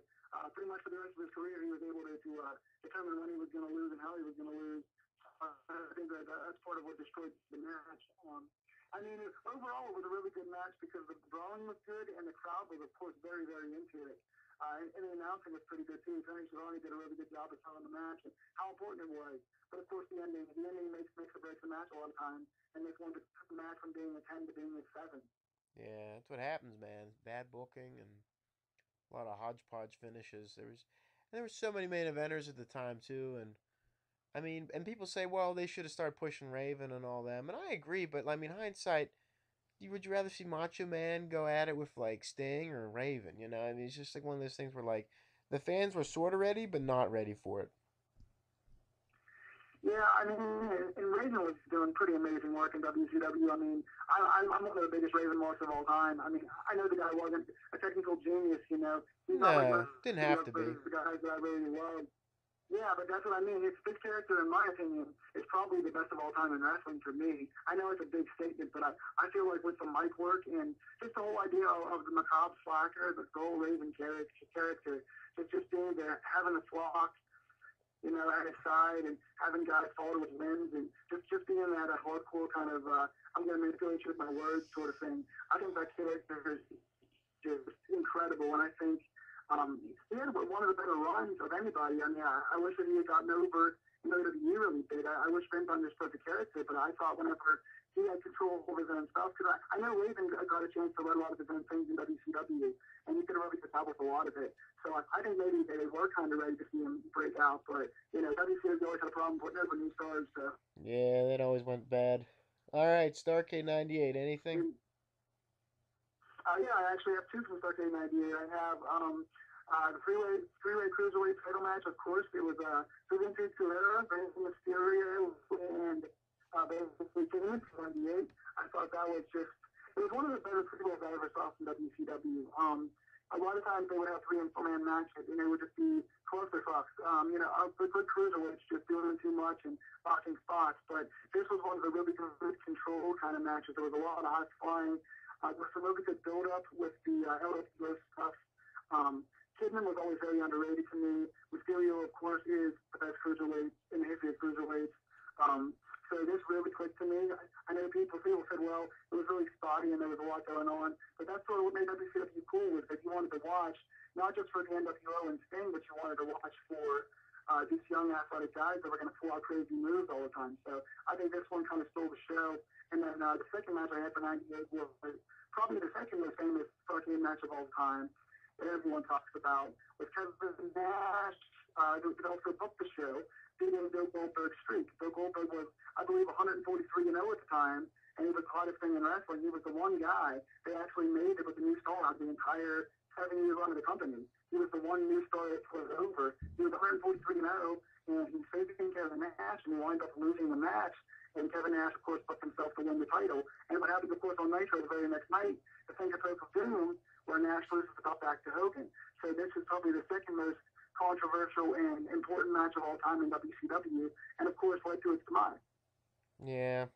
pretty much for the rest of his career he was able to determine when he was going to lose and how he was going to lose. I think that's part of what destroyed the match. I mean, overall, it was a really good match because the drawing was good and the crowd was, of course, very, very into it. And the announcing was pretty good too. Tony Schiavone did a really good job of telling the match and how important it was. But of course, the ending makes or breaks the match a lot of times, and this one took the match from being a 10 to being a 7. Yeah, that's what happens, man. Bad booking and a lot of hodgepodge finishes. There was so many main eventers at the time too, and I mean, and people say, well, they should have started pushing Raven and all them, and I agree. But I mean, hindsight, would you rather see Macho Man go at it with like Sting or Raven? You know, I mean, it's just like one of those things where like the fans were sort of ready, but not ready for it. Yeah, I mean, and Raven was doing pretty amazing work in WCW. I mean, I'm one of the biggest Raven marks of all time. I mean, I know the guy wasn't a technical genius, you know. He's not like No, most didn't of have to be. the guys that I really love. Yeah, but that's what I mean. His character, in my opinion, is probably the best of all time in wrestling for me. I know it's a big statement, but I feel like with the mic work and just the whole idea of the macabre slacker, the Gold Raven character, just being there, having a flock, you know, at his side and having guys follow with wins and just being that a hardcore kind of I'm going to manipulate you with my words sort of thing. I think that character is just incredible, and I think he had one of the better runs of anybody. I mean, I wish that he had gotten over WWE really big. I wish Vince understood the character, but I thought whenever he had control over his own stuff, because I know Raven got a chance to learn a lot of his own things in WCW, and he could have really established a lot of it. So I think maybe they were kind of ready to see him break out, but you know, WCW always had a problem putting over new stars. So Yeah, that always went bad. All right, Starrcade '98. Anything? and yeah, I actually have two from Starrcade '98. I have the three-way cruiserweight title match. Of course, it was Juventud Guerrera versus Mysterio and basically Kane '98. I thought that was just it was one of the better pre-rolls I ever saw from WCW. A lot of times they would have three man matches and they would just be clusterfucks. You know, the good cruiserweights just doing too much and botching spots. But this was one of the really good control kind of matches. There was a lot of high flying. With some really good build up with the LFO stuff. Um, Kidman was always very underrated to me. Mysterio, of course, is the best cruiserweight in the history of cruiserweights. Um, so this really clicked to me. I know people said, well, it was really spotty and there was a lot going on, but that's sort of what made WCW cool was that you wanted to watch, not just for the NWO and Sting, but you wanted to watch for these young athletic guys that were going to pull out crazy moves all the time. So I think this one kind of stole the show. And then the second match I had for '98 was probably the second most famous Starrcade match of all time that everyone talks about was Kevin Nash, who could also book the show, beating Bill Goldberg's streak. Bill Goldberg was, I believe, 143-0 at the time, and he was the hottest thing in wrestling. He was the one guy that actually made it with a new star out of the entire 7 year run of the company. He was the one new star that was over. He was 143-0, and he faced Kevin Nash, and he wound up losing the match. And Kevin Nash, of course, booked himself to win the title. And what happened, of course, on Nitro the very next night, the Fingerprint of Doom, where Nash loses the belt back to Hogan. So this is probably the second most controversial and important match of all time in WCW, and of course led to its demise. Yeah,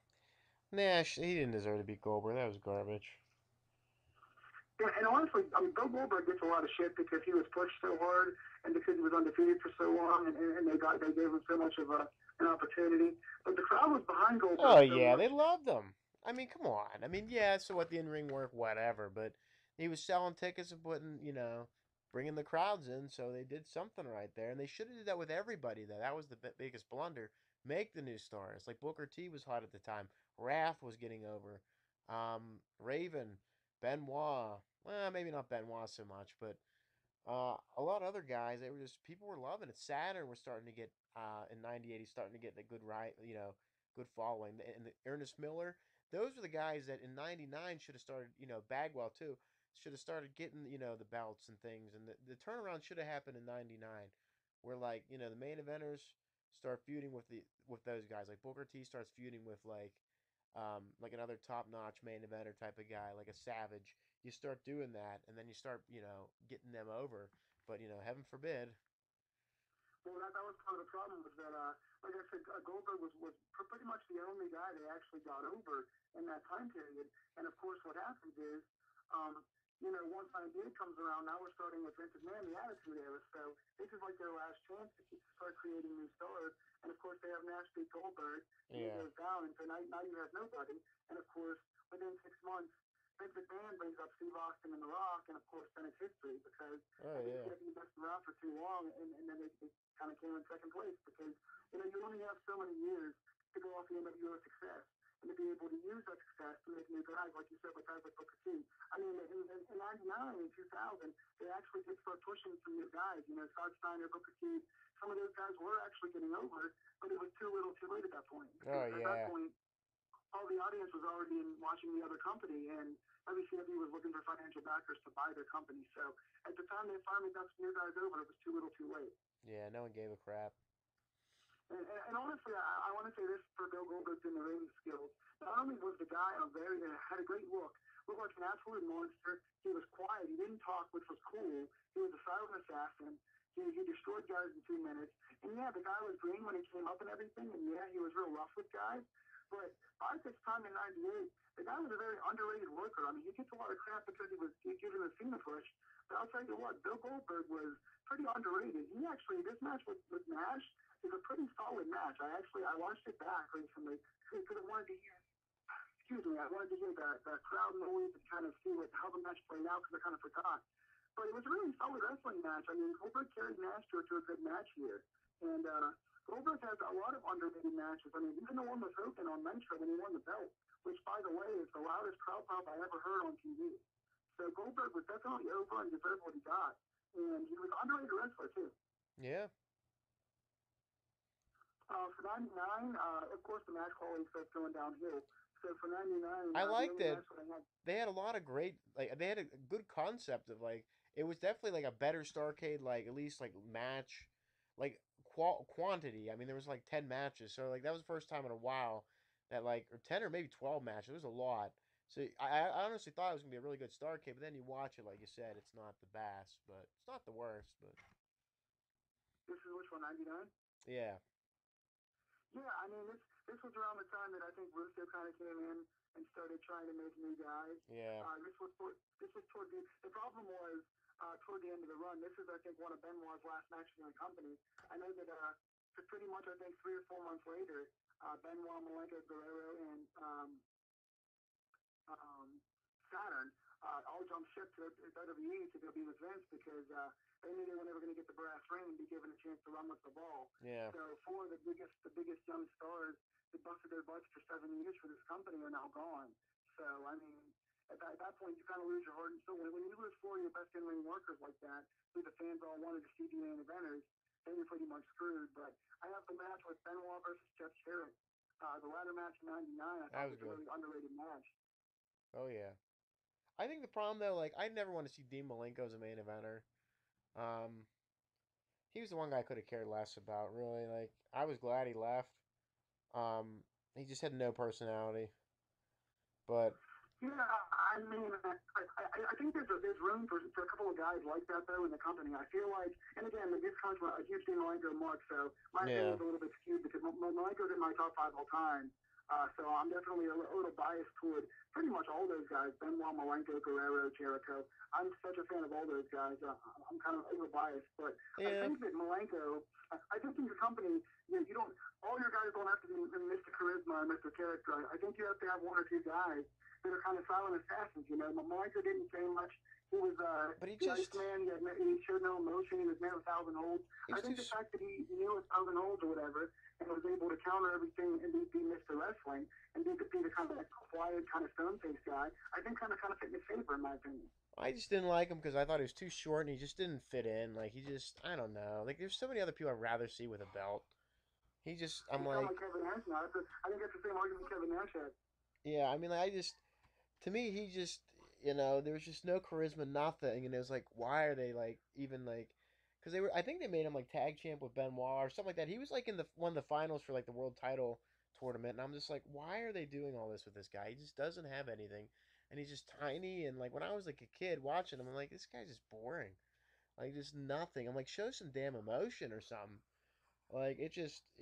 Nash. He didn't deserve to beat Goldberg. That was garbage. And honestly, I mean, Bill Goldberg gets a lot of shit because he was pushed so hard and because he was undefeated for so long, and they gave him so much of an opportunity. But the crowd was behind Oh Goldberg so yeah, much. they loved him. I mean, come on. I mean, yeah, so what the in-ring work, whatever, but he was selling tickets and putting, bringing the crowds in, so they did something right there, and they should have did that with everybody. Though that was the biggest blunder. Make the new stars. Like Booker T was hot at the time. Raph was getting over. Raven, Benoit. Well, maybe not Benoit so much, but a lot of other guys, they were just people were loving it. Saturn was starting to get in '98. He's starting to get the good right, good following. And Ernest Miller, those were the guys that in '99 should have started. Bagwell too should have started getting the belts and things. And the turnaround should have happened in '99, where like the main eventers start feuding with those guys. Like Booker T starts feuding with like another top notch main eventer type of guy, like a Savage. You start doing that, and then you start getting them over. But heaven forbid. Well, that was part of the problem was that, like I said, Goldberg was pretty much the only guy they actually got over in that time period. And of course, what happens is, um, once 98 comes around, now we're starting with Vince McMahon, the Attitude Era. So this is like their last chance to start creating new stars. And of course, they have Nash beat Goldberg, and he Yeah. goes down. And so now you have nobody. And of course, within 6 months, Vince McMahon brings up Steve Austin and The Rock, and of course, then it's history because Oh I think yeah. he messed around for too long, and then they kind of came in second place because you only have so many years to go off the NWO success and to be able to use that success to make new guys, like you said, with guys like Booker T. I mean, in '99 and 2000, they actually did start pushing some new guys. Scott Steiner, Booker T. Some of those guys were actually getting over, but it was too little, too late at that point because Oh at that yeah. point all the audience was already in watching the other company, and WCW was looking for financial backers to buy their company. So at the time they finally got some new guys over, it was too little, too late. Yeah. No one gave a crap. And honestly, I want to say this for Bill Goldberg's in the ring skills. Not only was the guy had a great looked like an absolute monster. He was quiet. He didn't talk, which was cool. He was a silent assassin. He destroyed guys in 2 minutes. And yeah, the guy was green when he came up and everything. And yeah, he was real rough with guys. But by this time in '98, the guy was a very underrated worker. I mean, he gets a lot of crap because he given the Cena push. But I'll tell you what, Bill Goldberg was pretty underrated. He actually, this match with Nash is a pretty solid match. I watched it back recently because I wanted to hear. Excuse me, I wanted to hear the crowd noise and kind of see how the match played out because I kind of forgot. But it was a really solid wrestling match. I mean, Goldberg carried Nash to a good match here, and Goldberg has a lot of underrated matches. I mean, even the one with Hogan on Nitro when he won the belt, which by the way is the loudest crowd pop I ever heard on TV. So Goldberg was definitely over and deserved what he got, and he was an underrated wrestler too. Yeah. For '99, of course, the match quality starts going downhill. So for '99, I the liked only it. match that I had. They had a lot of great they had a good concept of like it was definitely like a better Starcade like at least like match like quantity. I mean there was like 10 matches. So like that was the first time in a while that like or 10 or maybe 12 matches. It was a lot. So I honestly thought it was going to be a really good Starcade, but then you watch it like you said, it's not the best, but it's not the worst, but This is which one, '99? yeah. Yeah, I mean, this was around the time that I think Russo kind of came in and started trying to make new guys. Yeah. This was toward the problem was toward the end of the run. This is I think one of Benoit's last matches in the company. I know that pretty much I think 3 or 4 months later, Benoit, Malenko, Guerrero, and um, Saturn all jumped ship to WWE to go be with Vince because they knew they were never going to get the brass ring and be given a chance to run with the ball. Yeah. So four of the biggest young stars that busted their butts for 7 years for this company are now gone. So I mean, at that point, you kind of lose your heart and soul. When you lose four of your best in-ring workers like that, who the fans all wanted to see be main eventers, then you're pretty much screwed. But I have the match with Benoit versus Jeff Jarrett. The ladder match in '99, I That thought was was a good. really underrated match. Oh yeah. I think the problem though like I never want to see Dean Malenko as a main eventer. Um he was the one guy I could have cared less about, really. Like, I was glad he left. Um, he just had no personality. But Yeah, I mean, I think there's room for a couple of guys like that though in the company. I feel like, and again, this comes from a huge Dean Malenko mark, so my yeah, opinion's a little bit skewed because Malenko's in my top five all time. So I'm definitely a little biased toward pretty much all those guys: Benoit, Malenko, Guerrero, Jericho. I'm such a fan of all those guys. I'm kind of over biased, but I yeah, think that Malenko. I think in your company, you don't. All your guys don't have to be Mr. Charisma or Mr. Character. I think you have to have one or two guys that are kind of silent assassins. Malenko didn't say much. He was but he the just Iceman. He showed no emotion. He was man of 1,000 holds. I he's too. think the fact that he knew 1,000 holds or whatever and was able to counter everything and be Mr. Wrestling and be the kind of like quiet, kind of stone faced guy, I think kind of fit in his favor in my opinion. I just didn't like him because I thought he was too short and he just didn't fit in. Like he just, I don't know. Like there's so many other people I'd rather see with a belt. He just, I'm You sound like like, Kevin Nash now. I think that's the same argument Kevin Nash had. yeah. I mean, like, I just to me, he just, there was just no charisma, nothing. And it was like, why are they like even like, because they were, I think they made him like tag champ with Benoit or something like that. He was like in the one of the finals for like the world title tournament, and I'm just like, why are they doing all this with this guy? He just doesn't have anything, and he's just tiny. And like when I was like a kid watching him, I'm like, this guy's just boring. Like just nothing. I'm like, show some damn emotion or something. Like he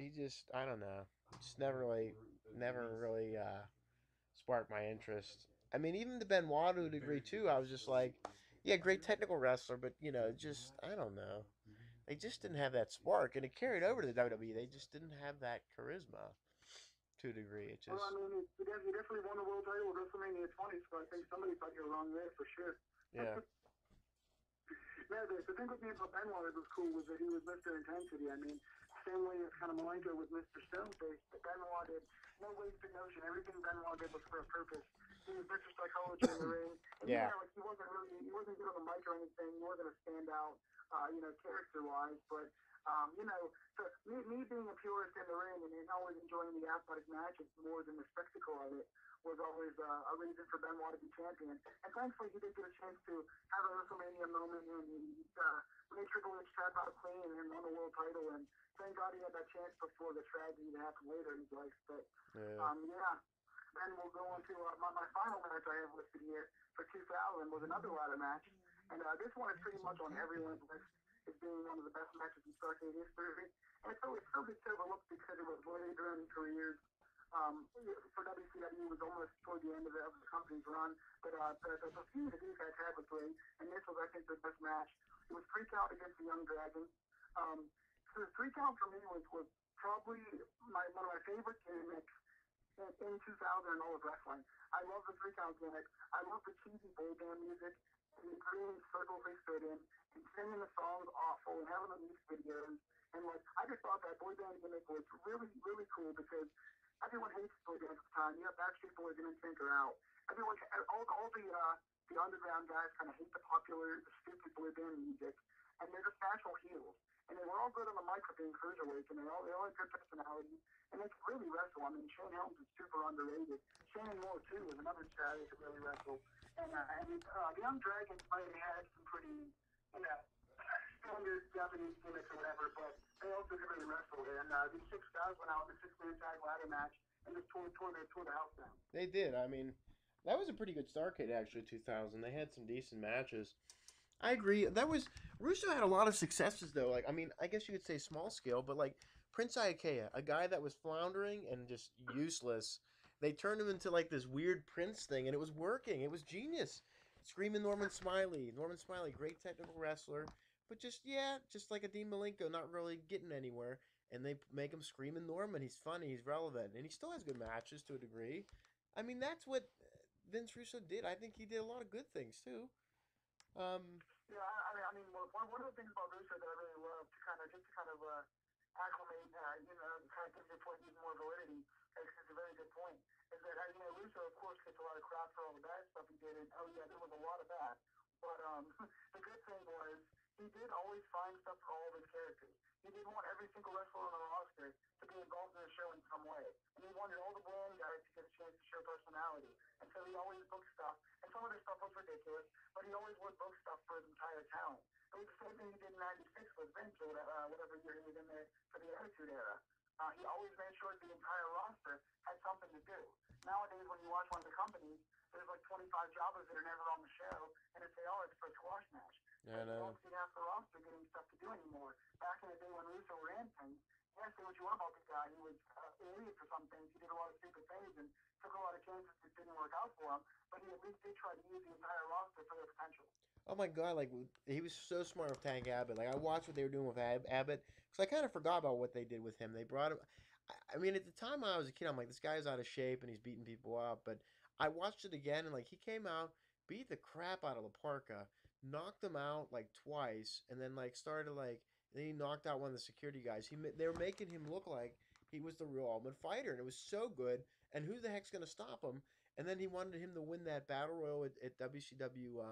just, I don't know. Just never really sparked my interest. I mean, even the Benoit to a degree too. I was just like, yeah, great technical wrestler, but just I don't know. They just didn't have that spark, and it carried over to the WWE. They just didn't have that charisma to a degree. It Well, I just, mean, he definitely won the world title at WrestleMania 20, so I think somebody thought you were wrong there for sure. yeah, Yeah, the thing with me about Benoit that was cool was that he was Mr. Intensity. I mean, same way as kind of Malenko was Mr. Stoneface, but Benoit did no wasted notion. Everything Benoit did was for a purpose. He was Mr. Psychology in the ring, and yeah, yeah, like he wasn't good on the mic or anything. He wasn't a standout, character wise, but so me being a purist in the ring and always enjoying the athletic matches more than the spectacle of it was always a reason for Benoit to be champion. And thankfully, he did get a chance to have a WrestleMania moment and he made Triple H tap out clean and won the world title. And thank God he had that chance before the tragedy that happened later in his life. But yeah. yeah. Then we'll go on to my final match I have listed here for 2000 was another ladder match. And this one is pretty much on everyone's list as being one of the best matches in Starrcade history. And it's so gets overlooked because it was later in careers. For WCW was almost toward the end of the company's run, but the feud that these guys had was great, and this was, I think, their best match. It was 3 count against the Young Dragon. Um, so the 3 count for me was probably one of my favorite gimmicks in 2000 and all of wrestling. I love the 3 count gimmick. I love the cheesy boy band music, the green circles they stood in, and singing the songs awful, and having the music videos. And like, I just thought that boy band gimmick was really, really cool because everyone hates boy bands at the time. You have Backstreet Boys and NSYNC are out. Everyone, all the underground guys kind of hate the popular, the stupid boy band music, and they're just natural heels. And they were all good on the mic for being cruiserweights, and they all had good personalities, and they could really wrestle. I mean, Shane Helms is super underrated. Shane Moore too was another guy that could really wrestle. And the Young Dragons might have had some pretty, standard Japanese gimmicks or whatever, but they also could really wrestle. And these 6 guys went out in a 6-man tag ladder match and just tore the house down. They did. I mean, that was a pretty good Starcade actually. 2000. They had some decent matches. I agree. That was Russo had a lot of successes though. Like I mean, I guess you could say small scale, but like Prince Iaukea, a guy that was floundering and just useless, they turned him into like this weird Prince thing, and it was working. It was genius. Screaming Norman Smiley. Norman Smiley, great technical wrestler, but just yeah, just like a Dean Malenko, not really getting anywhere. And they make him screaming Norman. He's funny. He's relevant, and he still has good matches to a degree. I mean, that's what Vince Russo did. I think he did a lot of good things too. Um, Yeah, one of the things about Russo that I really love to kind of acclimate, kind of give your point even more validity, because it's a very good point, is that, Russo, of course, gets a lot of crap for all the bad stuff he did, and, oh, yeah, there was a lot of that, but the good thing was he did always find stuff for all of his characters. He did want every single wrestler on the roster to be involved in the show in some way, and he wanted all the brand guys to get a chance to show personality, and so he always booked stuff, and some of this stuff was ridiculous, but he always would book stuff for his entire talent. It was the same thing he did in '96 with Vince or whatever year he was in there for the Attitude Era. He always made sure the entire roster had something to do. Nowadays, when you watch one of the companies, there's like 25 jobbers that are never on the show, and it's it's for a squash match. I But you know. don't see half the roster getting stuff to do anymore. Back in the day when Russo ran things, yeah, say what you want about the guy, he was an idiot for some things. He did a lot of stupid things and took a lot of chances that didn't work out for him. But he at least did try to use the entire roster for their potential. Oh my god! Like he was so smart with Tank Abbott. Like I watched what they were doing with Abbott because I kind of forgot about what they did with him. They brought him. I mean, at the time when I was a kid, I'm like, this guy's out of shape and he's beating people up. But I watched it again and like he came out, beat the crap out of Laparca, knocked him out like twice, and then like started like then he knocked out one of the security guys. They were making him look like he was the real Ultimate Fighter, and it was so good. And who the heck's gonna stop him? And then he wanted him to win that battle royal at WCW.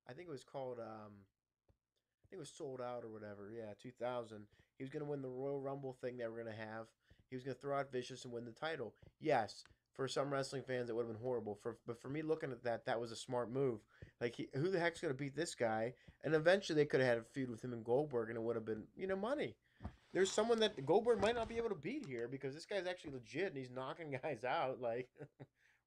I think it was called I think it was Sold Out or whatever. Yeah, 2000. He was going to win the Royal Rumble thing they were going to have. He was going to throw out Vicious and win the title. Yes, for some wrestling fans it would have been horrible. But for me looking at that, that was a smart move. Like who the heck's going to beat this guy? And eventually they could have had a feud with him and Goldberg, and it would have been money. There's someone that Goldberg might not be able to beat here because this guy's actually legit and he's knocking guys out. Like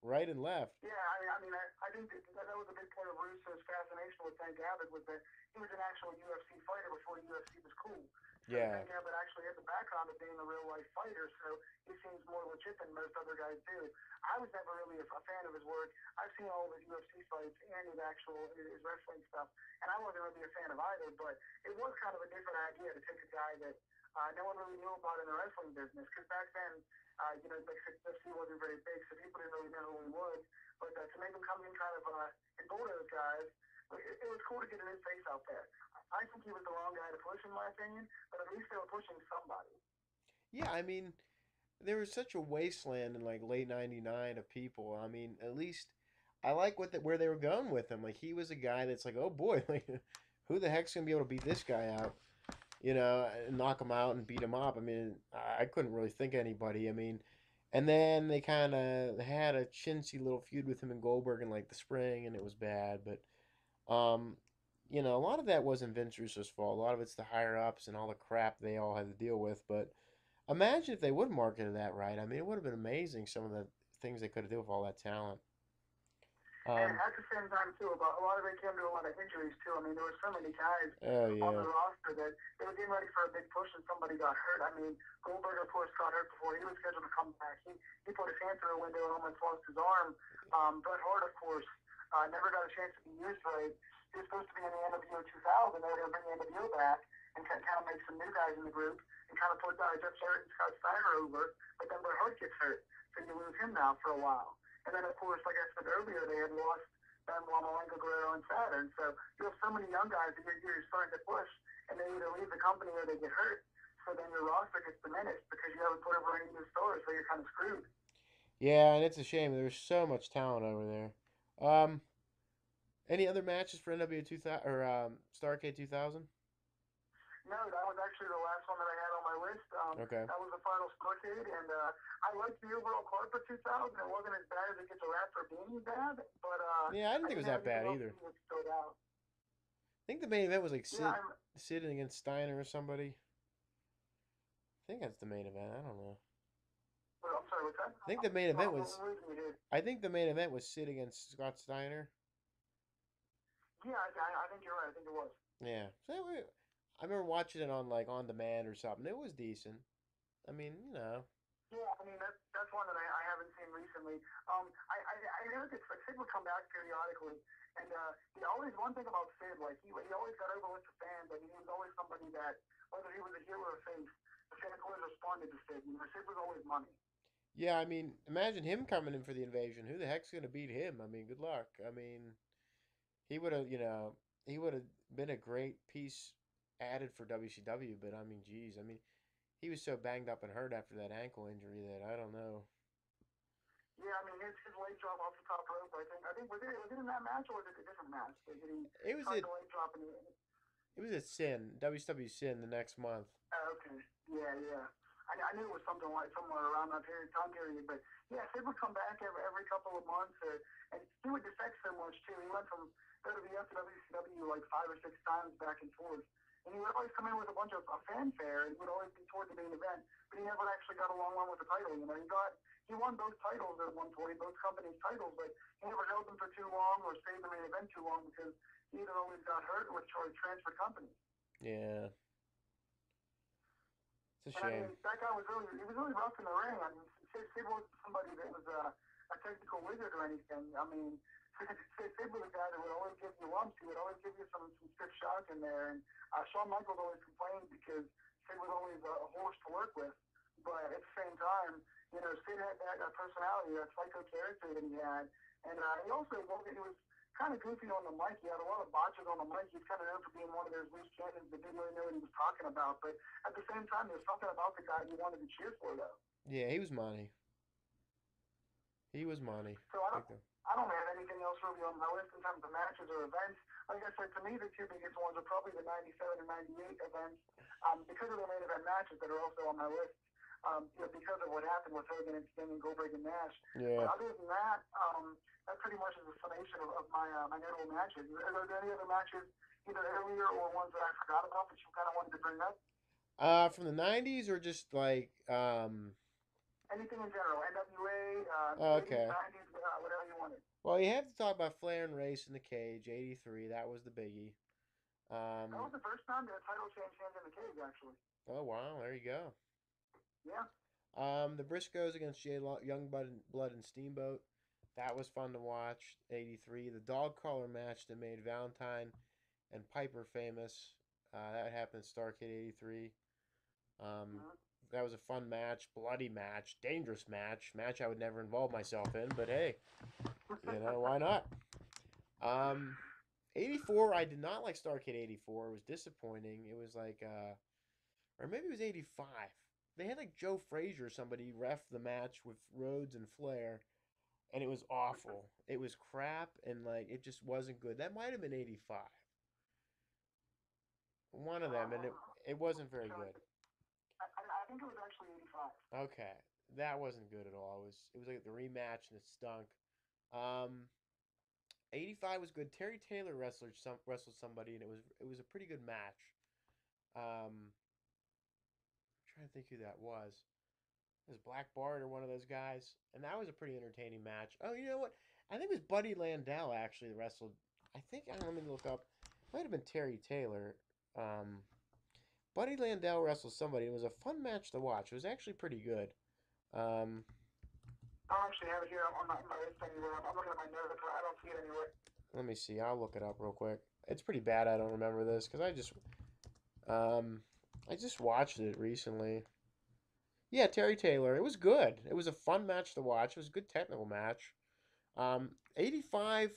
right and left. Yeah, I think that was a big part of Russo's fascination with Tank Abbott was that he was an actual UFC fighter before the UFC was cool. So Yeah. Tank Abbott actually had the background of being a real life fighter, so he seems more legit than most other guys do. I was never really a fan of his work. I've seen all of his UFC fights and his wrestling stuff, and I wasn't really a fan of either. But it was kind of a different idea to take a guy that no one really knew about in the wrestling business because back then, like UFC wasn't very big, so people didn't really know who he was. But to make him come in kind of and go those guys, it was cool to get his face out there. I think he was the wrong guy to push, in my opinion, but at least they were pushing somebody. Yeah, I mean, there was such a wasteland in like late '99 of people. I mean, at least I like where they were going with him. Like he was a guy that's like, oh boy, like who the heck's gonna be able to beat this guy out? And knock him out and beat him up. I mean, I couldn't really think of anybody. I mean, and then they kind of had a chintzy little feud with him and Goldberg in like the spring, and it was bad. But a lot of that wasn't Vince Russo's fault. A lot of it's the higher ups and all the crap they all had to deal with. But imagine if they would marketed that right. I mean, it would have been amazing. Some of the things they could have done with all that talent. And Um, at the same time, too, about a lot of it came to a lot of injuries, too. I mean, there were so many guys oh on yeah, the roster that they were getting ready for a big push and somebody got hurt. I mean, Goldberg, of course, got hurt before he was scheduled to come back. He put his hand through a window and almost lost his arm. Bret Hart, of course, never got a chance to be used right. He was supposed to be in the NWO 2000. They were going to bring the NWO back and kind of make some new guys in the group and kind of put Jeff Jarrett and Scott Steiner over. But then Bret Hart gets hurt, so you lose him now for a while. And then, of course, like I said earlier, they had lost Malenko, Guerrero, and Saturn. So you have so many young guys that you're starting to push, and they either leave the company or they get hurt. So then your roster gets diminished because you haven't put over any new stars, so you're kind of screwed. yeah, and it's a shame. There's so much talent over there. Any other matches for NW 2000 or Starrcade 2000? No, that was actually the last one that I had on my list. Okay. That was the final Starrcade, and I liked the overall card for 2000. It wasn't as bad as it gets a rap for being bad, but Yeah, I didn't I think it was didn't have that bad anything else either. that stood out. I think the main event was like Yeah, Sid against Steiner or somebody. I think that's the main event. I don't know. I'm sorry, what's that? I think the main event I'm was. losing you here. I think the main event was Sid against Scott Steiner. Yeah, I think you're right. I think it was. Yeah. I remember watching it on like on demand or something. It was decent. I mean, Yeah, I mean that's one that I haven't seen recently. I heard that Sid would come back periodically, and he always one thing about Sid, like he always got over with the fans. Like he was always somebody that whether he was a heel or a face, the fans always responded to Sid. Sid was always money. yeah. I mean, imagine him coming in for the invasion. Who the heck's gonna beat him? I mean, good luck. I mean, he would have, he would have been a great piece added for WCW. But I mean, geez, I mean, he was so banged up and hurt after that ankle injury that I don't know. Yeah, I mean his leg drop off the top rope. I think was it in that match or was it a different match? Did he It was tried a to leg drop and it was a sin, WCW sin the next month. Okay. Yeah, yeah. I knew it was something like somewhere around that time period, but yeah, Sid would come back every couple of months, and he would defect so much too. He went from WWF to WCW like 5 or 6 times back and forth, and he would always come in with a bunch of fanfare, and he would always be toward the main event, but he never actually got a long run with the title. He won both titles at one point, both companies' titles, but he never held them for too long or stayed in the main event too long because he either always got hurt or transferred companies. Yeah, it's a And I shame. mean, that guy he was really rough in the ring. I mean, Sid wasn't somebody that was a technical wizard or anything. I mean, Sid was a guy that would always give you lumps. He would always give you some stiff shots in there. And Shawn Michaels always complained because Sid was always a horse to work with. But at the same time, Sid had that personality, that psycho character that he had. And he also, he was kind of goofy on the mic. He had a lot of botches on the mic. He's kind of known for being one of those loose cannons that didn't really know what he was talking about. But at the same time, there's something about the guy you wanted to cheer for, though. Yeah, he was money. He was money. So Like the, I don't have anything else really on my list in terms of matches or events. Like I said, to me, the two biggest ones are probably the 97 and 98 events because of the main event matches that are also on my list. Because of what happened with Hogan and Sting and Goldberg and Nash. yeah. But other than that, that pretty much is a summation of my notable matches. Are there any other matches, either earlier or ones that I forgot about that you kind of wanted to bring up? From the '90s or just like anything in general, NWA, 80s, Okay. 90s, whatever you wanted. Well, you have to talk about Flair and Race in the cage, '83. That was the biggie. That Um, was the first time that a title changed hands in the cage, actually. oh wow, there you go. Yeah. The Briscoes against Youngblood and Steamboat. That was fun to watch. '83. The dog collar match that made Valentine and Piper famous. That happened in Starrcade '83. Um, Mm-hmm. that was a fun match, bloody match, dangerous match I would never involve myself in. But hey, why not? Um, '84. I did not like Starrcade '84. It was disappointing. It was like, or maybe it was '85. They had like Joe Frazier, or somebody ref the match with Rhodes and Flair, and it was awful. It was crap, and like it just wasn't good. That might have been '85. One of them, and it wasn't very good. I think it was actually 85. Okay, that wasn't good at all. It was like the rematch, and it stunk. Um, '85 was good. Terry Taylor wrestled somebody, and it was a pretty good match. I'm trying to think who that was. It was Black Bart or one of those guys, and that was a pretty entertaining match. Oh, you know what? I think it was Buddy Landau actually that wrestled. I think I don't know, let me look up. Might have been Terry Taylor. Um, Buddy Landau wrestled somebody. It was a fun match to watch. It was actually pretty good. Um, I don't actually have it here on my list anywhere. I'm looking at my notes. I don't see it anywhere. Let me see. I'll look it up real quick. It's pretty bad. I don't remember this because um, I just watched it recently. Yeah, Terry Taylor. It was good. It was a fun match to watch. It was a good technical match. '85.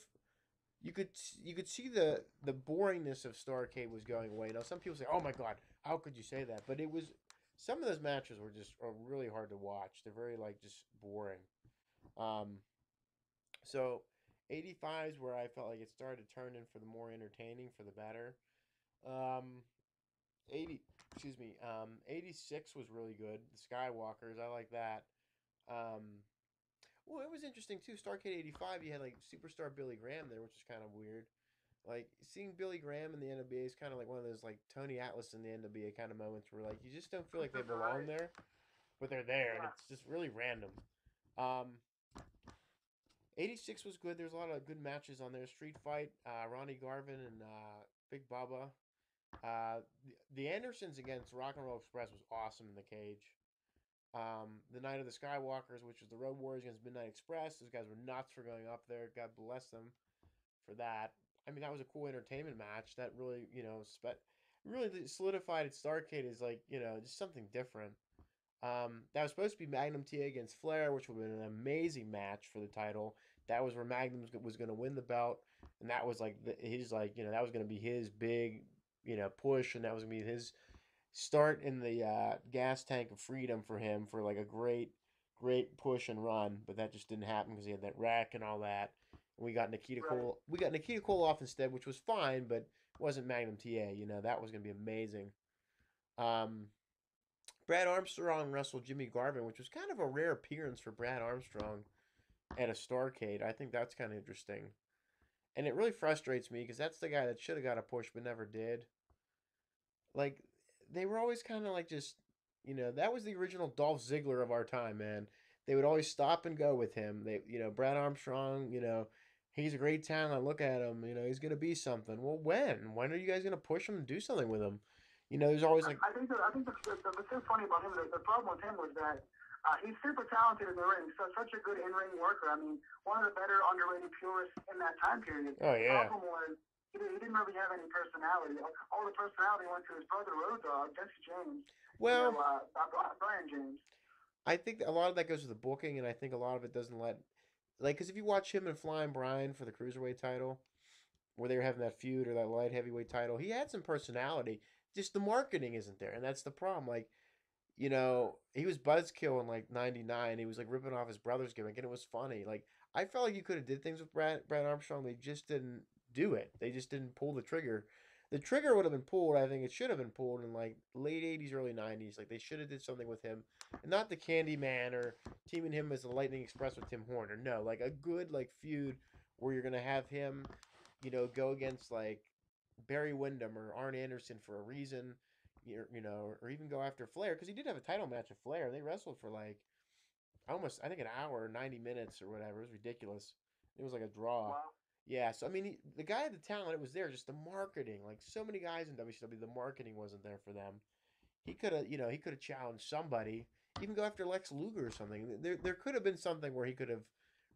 You could see the boringness of Starrcade was going away. Now some people say, "Oh my God, how could you say that?" But it was some of those matches are really hard to watch. They're very like just boring. Um, so '85 is where I felt like it started to turn in for the more entertaining, for the better. Um, 80, excuse me. '86 was really good. The Skywalkers, I like that. Um, well, it was interesting too. Starrcade '85, you had like superstar Billy Graham there, which is kind of weird. Like seeing Billy Graham in the NWA is kind of like one of those like Tony Atlas in the NWA kind of moments where like you just don't feel like they belong Right. there, but they're there, and Yeah. it's just really random. Um, '86 was good. There's a lot of good matches on there. Street Fight, Ronnie Garvin and Big Bubba. The Andersons against Rock and Roll Express was awesome in the cage. The Night of the Skywalkers, which was the Road Warriors against Midnight Express. Those guys were nuts for going up there. God bless them for that. I mean, that was a cool entertainment match. That really, really solidified its Starrcade as like, just something different. That was supposed to be Magnum TA against Flair, which would have been an amazing match for the title. That was where Magnum was going to win the belt, and that was like his like that was going to be his big push, and that was going to be his start in the gas tank of freedom for him for like a great push and run. But that just didn't happen because he had that rack and all that. And Right. We got Nikita Koloff instead, which was fine, but wasn't Magnum TA. That was going to be amazing. Um, Brad Armstrong wrestled Jimmy Garvin, which was kind of a rare appearance for Brad Armstrong at a Starrcade. I think that's kind of interesting. And it really frustrates me because that's the guy that should have got a push but never did. Like, they were always kind of like just, that was the original Dolph Ziggler of our time, man. They would always stop and go with him. Brad Armstrong, he's a great talent. Look at him. He's going to be something. Well, when? When are you guys going to push him and do something with him? There's always like, What's so funny about him, the problem with him was that he's super talented in the ring, so such a good in-ring worker. I mean, one of the better underrated purists in that time period. oh, The yeah. problem was he didn't really have any personality. All the personality went to his brother Road Dogg, Jesse James, Well, Brian James. I think a lot of that goes to the booking, and I think a lot of it doesn't because if you watch him and Flying Brian for the Cruiserweight title, where they were having that feud or that light heavyweight title, he had some personality. Just the marketing isn't there, and that's the problem. Like, he was Buzzkill in like '99. He was like ripping off his brother's gimmick, and it was funny. Like, I felt like you could have did things with Brad Armstrong. They just didn't do it. They just didn't pull the trigger. The trigger would have been pulled. I think it should have been pulled in like late '80s, early '90s. Like they should have did something with him, and not the Candyman or teaming him as the Lightning Express with Tim Horner. No, like a good like feud where you're gonna have him, go against like Barry Windham or Arn Anderson for a reason, or even go after Flair because he did have a title match with Flair. They wrestled for like almost I think an hour, 90 minutes or whatever. It was ridiculous. It was like a draw. Wow. Yeah, so I mean, the guy had the talent. It was there, just the marketing. Like so many guys in WCW, the marketing wasn't there for them. He could have, he could have challenged somebody, even go after Lex Luger or something. There could have been something where he could have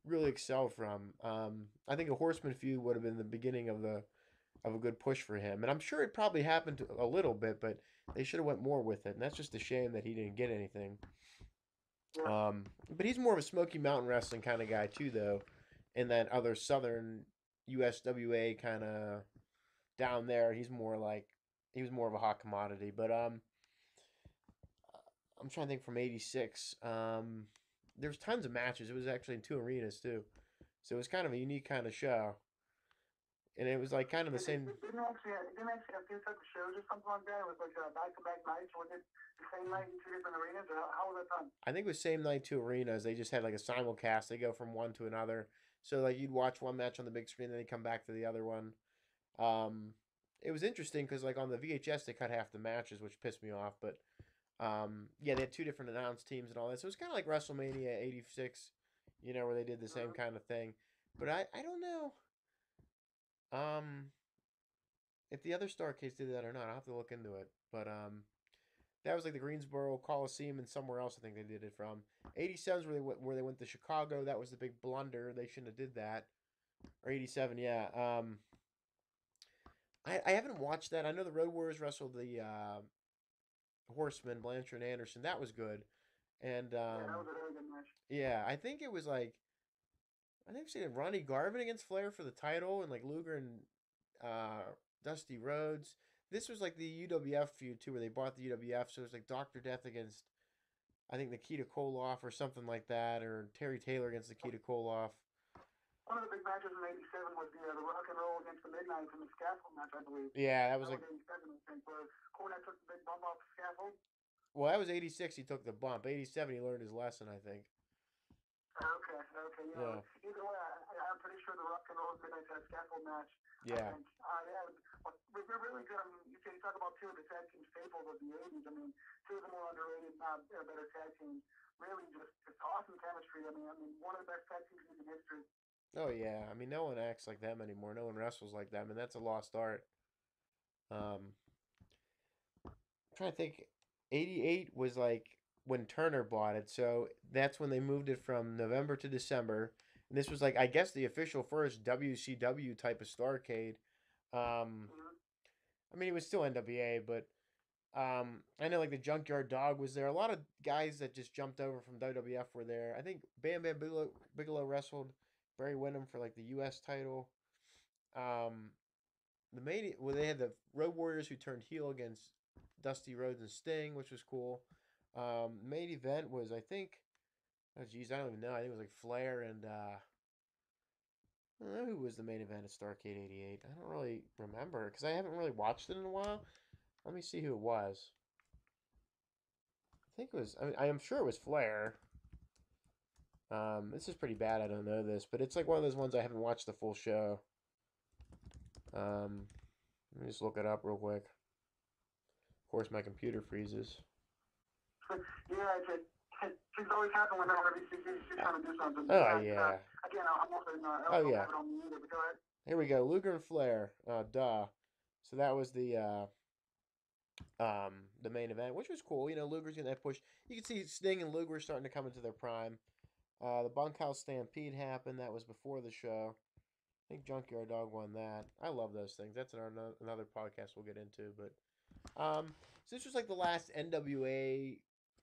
really excelled from. I think a Horseman feud would have been the beginning of a good push for him, and I'm sure it probably happened a little bit, but they should have went more with it, and that's just a shame that he didn't get anything. Yeah. But he's more of a Smoky Mountain Wrestling kind of guy too, though, in that other Southern USWA kind of down there. He was more of a hot commodity. But I'm trying to think from '86. There's tons of matches. It was actually in two arenas too, so it was kind of a unique kind of show, and it was like kind of the same. Didn't actually have two types of shows or something like that? It was like back to back nights. Was it the same night in two different arenas, or how was that done? I think it was same night two arenas. They just had like a simulcast. They go from one to another. So like you'd watch one match on the big screen, then they come back to the other one. Um, it was interesting because like on the VHS they cut half the matches, which pissed me off. But yeah, they had two different announced teams and all that. So it was kind of like WrestleMania '86, where they did the same kind of thing. But I don't know if the other Starrcades did that or not. I'll have to look into it. But that was like the Greensboro Coliseum and somewhere else I think they did it from. '87 is where they went to Chicago. That was the big blunder. They shouldn't have did that. Or '87, yeah. I haven't watched that. I know the Road Warriors wrestled the Horsemen, Blanchard and Anderson. That was good. And Yeah, that was a really good match. yeah, I think it was like I think we Ronnie Garvin against Flair for the title, and like Luger and Dusty Rhodes. This was like the UWF feud too, where they bought the UWF. So it was like Doctor Death against I think Nikita Koloff or something like that, or Terry Taylor against Nikita Koloff. One of the big matches in '87 was the Rock and Roll against the Midnight from the scaffold match, I believe. Yeah, that was That like was '87, I think, where Cornette took the big bump off the scaffold. well, that was '86. He took the bump. '87, he learned his lesson. I think. Okay, okay, yeah. Yeah, Either way, I'm pretty sure the Rock and Roll Midnight had a scaffold match. I yeah. think. Yeah, we're really good. I mean, you can talk about two of the tag team staples of the '80s. I mean, two of the more underrated, better tag teams. Really, just awesome chemistry. I mean, one of the best tag teams in history. Oh yeah. I mean, no one acts like them anymore. No one wrestles like them, and that's a lost art. Um, I'm trying to think. '88 was like when Turner bought it, so that's when they moved it from November to December. And this was like I guess the official first WCW type of Starrcade. Um, Mm-hmm. I mean, it was still NWA, but I know like the Junkyard Dog was there. A lot of guys that just jumped over from WWF were there. I think Bam Bam Bigelow wrestled Barry Windham for like the U.S. title. Um, they had the Road Warriors who turned heel against Dusty Rhodes and Sting, which was cool. Main event was I think, oh geez, I don't even know. I think it was like Flair and I don't know who was the main event at Starrcade '88. I don't really remember because I haven't really watched it in a while. Let me see who it was. I think it was. I mean, I am sure it was Flair. This is pretty bad. I don't know this, but it's like one of those ones I haven't watched the full show. Let me just look it up real quick. Of course, my computer freezes. Yeah, it's always happened whenever he's trying to do something. Oh Yeah, yeah. again, I'm also not, I Oh don't yeah. have it on me either, but go ahead. Here we go. Luger and Flair. Duh. So that was the main event, which was cool. Luger's getting that push. You can see Sting and Luger starting to come into their prime. The Bunkhouse Stampede happened. That was before the show. I think Junkyard Dog won that. I love those things. That's another podcast we'll get into. But so this was like the last NWA,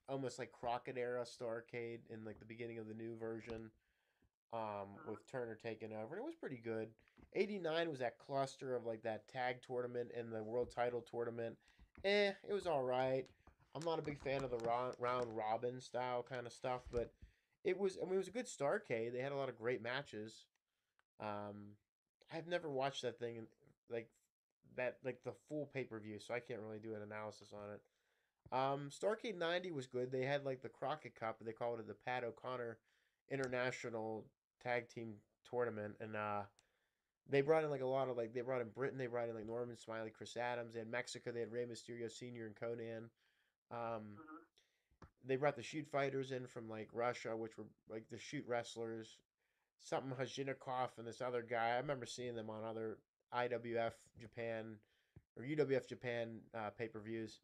almost like Crockett era Starrcade in like the beginning of the new version. With Turner taking over, and it was pretty good. '89 was that cluster of like that tag tournament and the world title tournament. It was all right. I'm not a big fan of the round robin style kind of stuff, but it was. I mean, it was a good Starrcade. They had a lot of great matches. Um, I've never watched that thing like like the full pay per view, so I can't really do an analysis on it. Starrcade '90 was good. They had like the Crockett Cup. They called it the Pat O'Connor International Tag Team Tournament, and they brought in like a lot of like they brought in Britain. They brought in like Norman Smiley, Chris Adams. They had Mexico. They had Rey Mysterio Senior and Conan. Um, Mm-hmm. They brought the shoot fighters in from like Russia, which were like the shoot wrestlers. Something Hajinikov and this other guy. I remember seeing them on other IWF Japan or UWF Japan pay per views.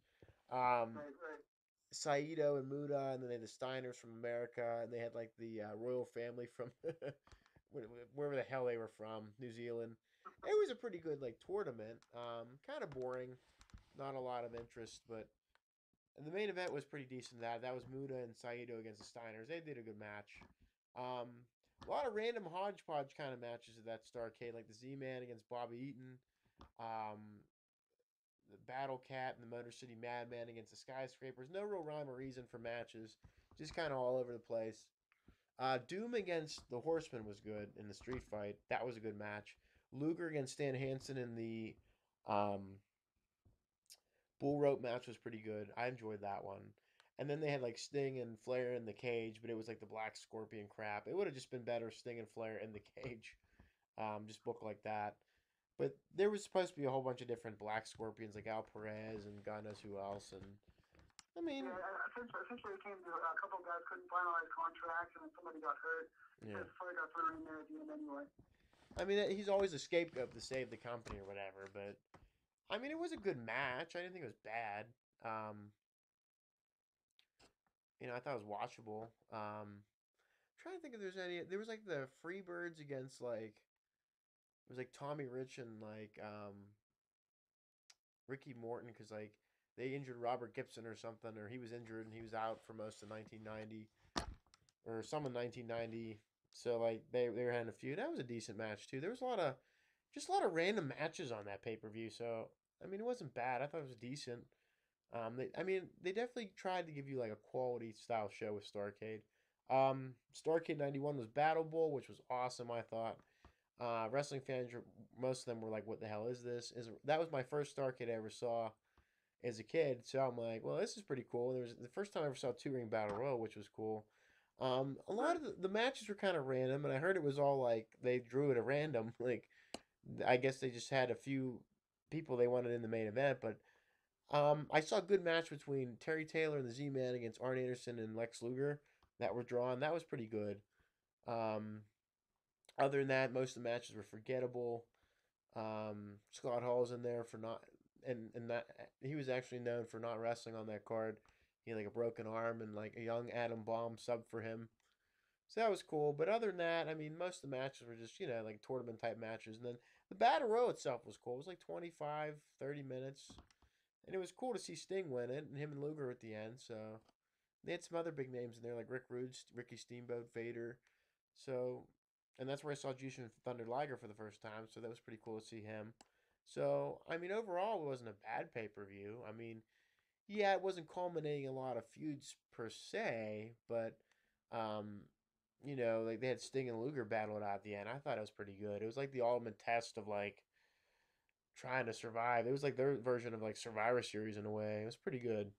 Um, Right, right. Saito and Muda, and then they had the Steiners from America, and they had like the royal family from wherever the hell they were from, New Zealand. It was a pretty good like tournament. Kind of boring, not a lot of interest, but and the main event was pretty decent. That was Muda and Saito against the Steiners. They did a good match. Um, a lot of random hodgepodge kind of matches at that Starrcade, like the Z-Man against Bobby Eaton, um, the Battle Cat and the Motor City Madman against the Skyscrapers. No real rhyme or reason for matches, just kind of all over the place. Doom against the Horseman was good in the street fight. That was a good match. Luger against Stan Hansen in the um, bull rope match was pretty good. I enjoyed that one. And then they had like Sting and Flair in the cage, but it was like the Black Scorpion crap. It would have just been better Sting and Flair in the cage, just book like that. But there was supposed to be a whole bunch of different Black Scorpions like Al Perez and God knows who else. And I mean, Yeah, essentially it came to a couple of guys couldn't finalize contracts, and then somebody got hurt. yeah. Because Flair got thrown in there at the end anyway. I mean, he's always a scapegoat to save the company or whatever. But I mean, it was a good match. I didn't think it was bad. Um, I thought it was watchable. Trying to think if there's any. There was like the Freebirds against like it was like Tommy Rich and like Ricky Morton because like they injured Robert Gibson or something, or he was injured and he was out for most of 1990 or some of 1990. So like they were having a feud. That was a decent match too. There was a lot of random matches on that pay per view. So I mean, it wasn't bad. I thought it was decent. I mean, they definitely tried to give you like a quality style show with Starrcade. Starrcade '91 was Battle Bowl, which was awesome. I thought. Wrestling fans, most of them were like, "What the hell is this?" Is that was my first Starrcade I ever saw as a kid. So I'm like, "Well, this is pretty cool." And there was the first time I ever saw Two Ring Battle Royal, which was cool. A lot Right. of the matches were kind of random, and I heard it was all like they drew it at random. Like I guess they just had a few people they wanted in the main event, but I saw a good match between Terry Taylor and the Z-Man against Arn Anderson and Lex Luger that were drawn. That was pretty good. Um, Other than that, most of the matches were forgettable. Scott Hall's in there for not, and that he was actually known for not wrestling on that card. He had like a broken arm and like a young Adam Bomb sub for him. So that was cool. But other than that, I mean, most of the matches were just, like tournament type matches. And then the Battle Royal itself was cool. It was like 25, 30 minutes. And it was cool to see Sting win it and him and Luger at the end. So they had some other big names in there like Rick Rude, Ricky Steamboat, Vader. So, and that's where I saw Jushin Thunder Liger for the first time. So that was pretty cool to see him. So, I mean, overall, it wasn't a bad pay per view. I mean, yeah, it wasn't culminating a lot of feuds per se, but, um, like they had Sting and Luger battle it out at the end. I thought it was pretty good. It was like the ultimate test of like trying to survive. It was like their version of like Survivor Series in a way. It was pretty good.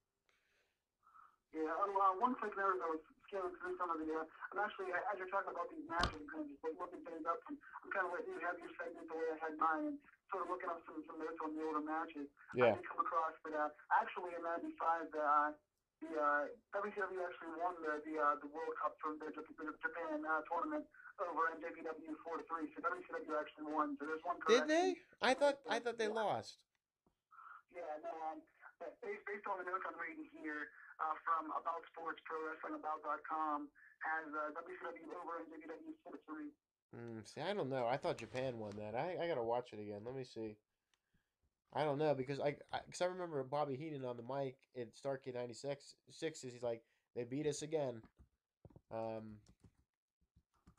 Yeah, one quick note, I was scaling through some of the, I'm actually, as you're talking about these matches, I'm kind of just like looking things up, and I'm kind of letting you have your segment the way I had mine, and sort of looking up some notes on the older matches. I Yeah. did come across that, actually in 95, WCW actually won the World Cup from the Japan tournament over NJPW 4-3, so WCW actually won, so there's one Did correction. they? I thought they lost. Yeah, no, based on the notes I'm reading here from About Sports Pro Wrestling About.com, has WCW over and WCW 4-3. See, I don't know. I thought Japan won that. I gotta watch it again. Let me see. I don't know because I remember Bobby Heenan on the mic at Starrcade '96. Sixes. He's like, they beat us again. Um,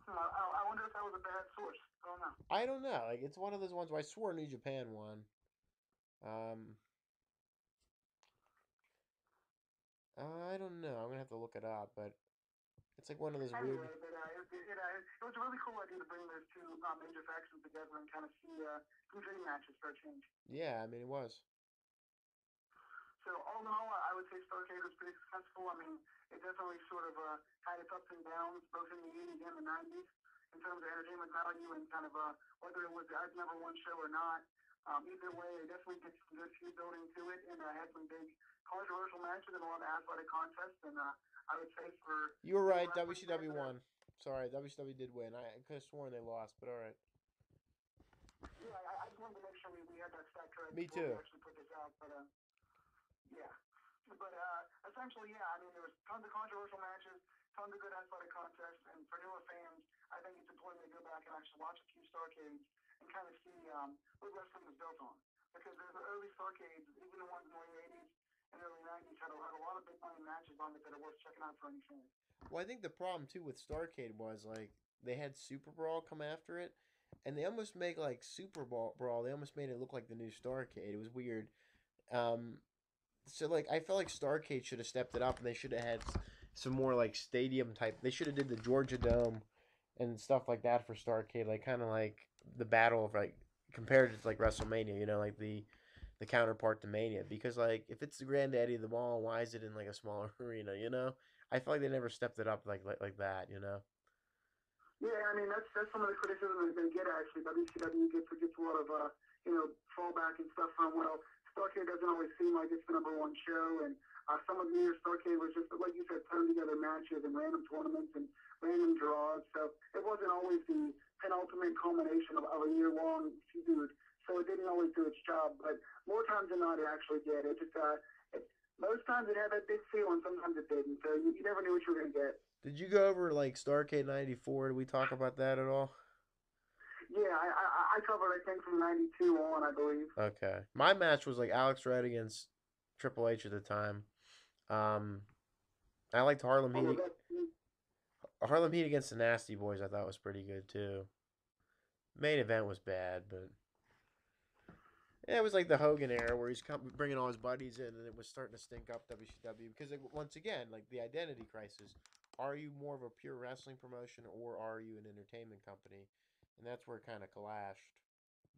I wonder if that was a bad source. I don't know. I don't know. Like it's one of those ones where I swore New Japan won. Um, I don't know. I'm gonna have to look it up, but it's like one of those weird. Anyway, but it was a really cool idea to bring those two major factions together and kind of see some dream matches start changing. Yeah, I mean it was. So all in all, I would say Starrcade was pretty successful. I mean, it definitely sort of had its ups and downs, both in the 80s and the 90s, in terms of entertainment value and kind of whether it was the number one show or not. Either way, they definitely did some good feud building to it, and had some big controversial matches and a lot of athletic contests. And I would say for You were right. wrestling fans WCW that are, won. Sorry, WCW did win. I could have sworn they lost, but all right. yeah, I just wanted to make sure we had that stat correct Me before we too. actually put this out. But yeah. But essentially, yeah, I mean, there was tons of controversial matches, tons of good athletic contests, and for newer fans, I think it's important to go back and actually watch a few Starcades and kind of see what wrestling was built on. Because there's the early Starcades, even the ones in the late 80s and early 90s, had a lot of big money matches on it that are worth checking out for any fans. Well, I think the problem too with Starcade was like they had Super Brawl come after it, and they almost make like Brawl. They almost made it look like the new Starcade. It was weird. Um, so like I felt like Starcade should have stepped it up, and they should have had some more like stadium type. They should have did the Georgia Dome and stuff like that for Starcade, like kind of like the battle of like compared to like WrestleMania. You know, like the counterpart to Mania. Because like if it's the granddaddy of them all, why is it in like a smaller arena? You know, I feel like they never stepped it up like that. You know. Yeah, I mean that's some of the criticism that they get actually. WCW gets a lot of fallback and stuff from Starcade doesn't always seem like it's the number one show, and some of the years Starcade was just like you said, putting together matches and random tournaments and random draws. So it wasn't always the penultimate culmination of a year long feud. So it didn't always do its job, but more times than not, it actually did. It just most times it had that big feel, and sometimes it didn't. So you never knew what you were going to get. Did you go over like Starcade '94? Did we talk about that at all? Yeah, I covered I think from '92 on, I believe. Okay, my match was like Alex Red against Triple H at the time. Um, I liked Oh, that Harlem Heat against the Nasty Boys. I thought was pretty good too. Main event was bad, but yeah, it was like the Hogan era where bringing all his buddies in, and it was starting to stink up WCW because once again, like the identity crisis. Are you more of a pure wrestling promotion or are you an entertainment company? And that's where it kind of clashed.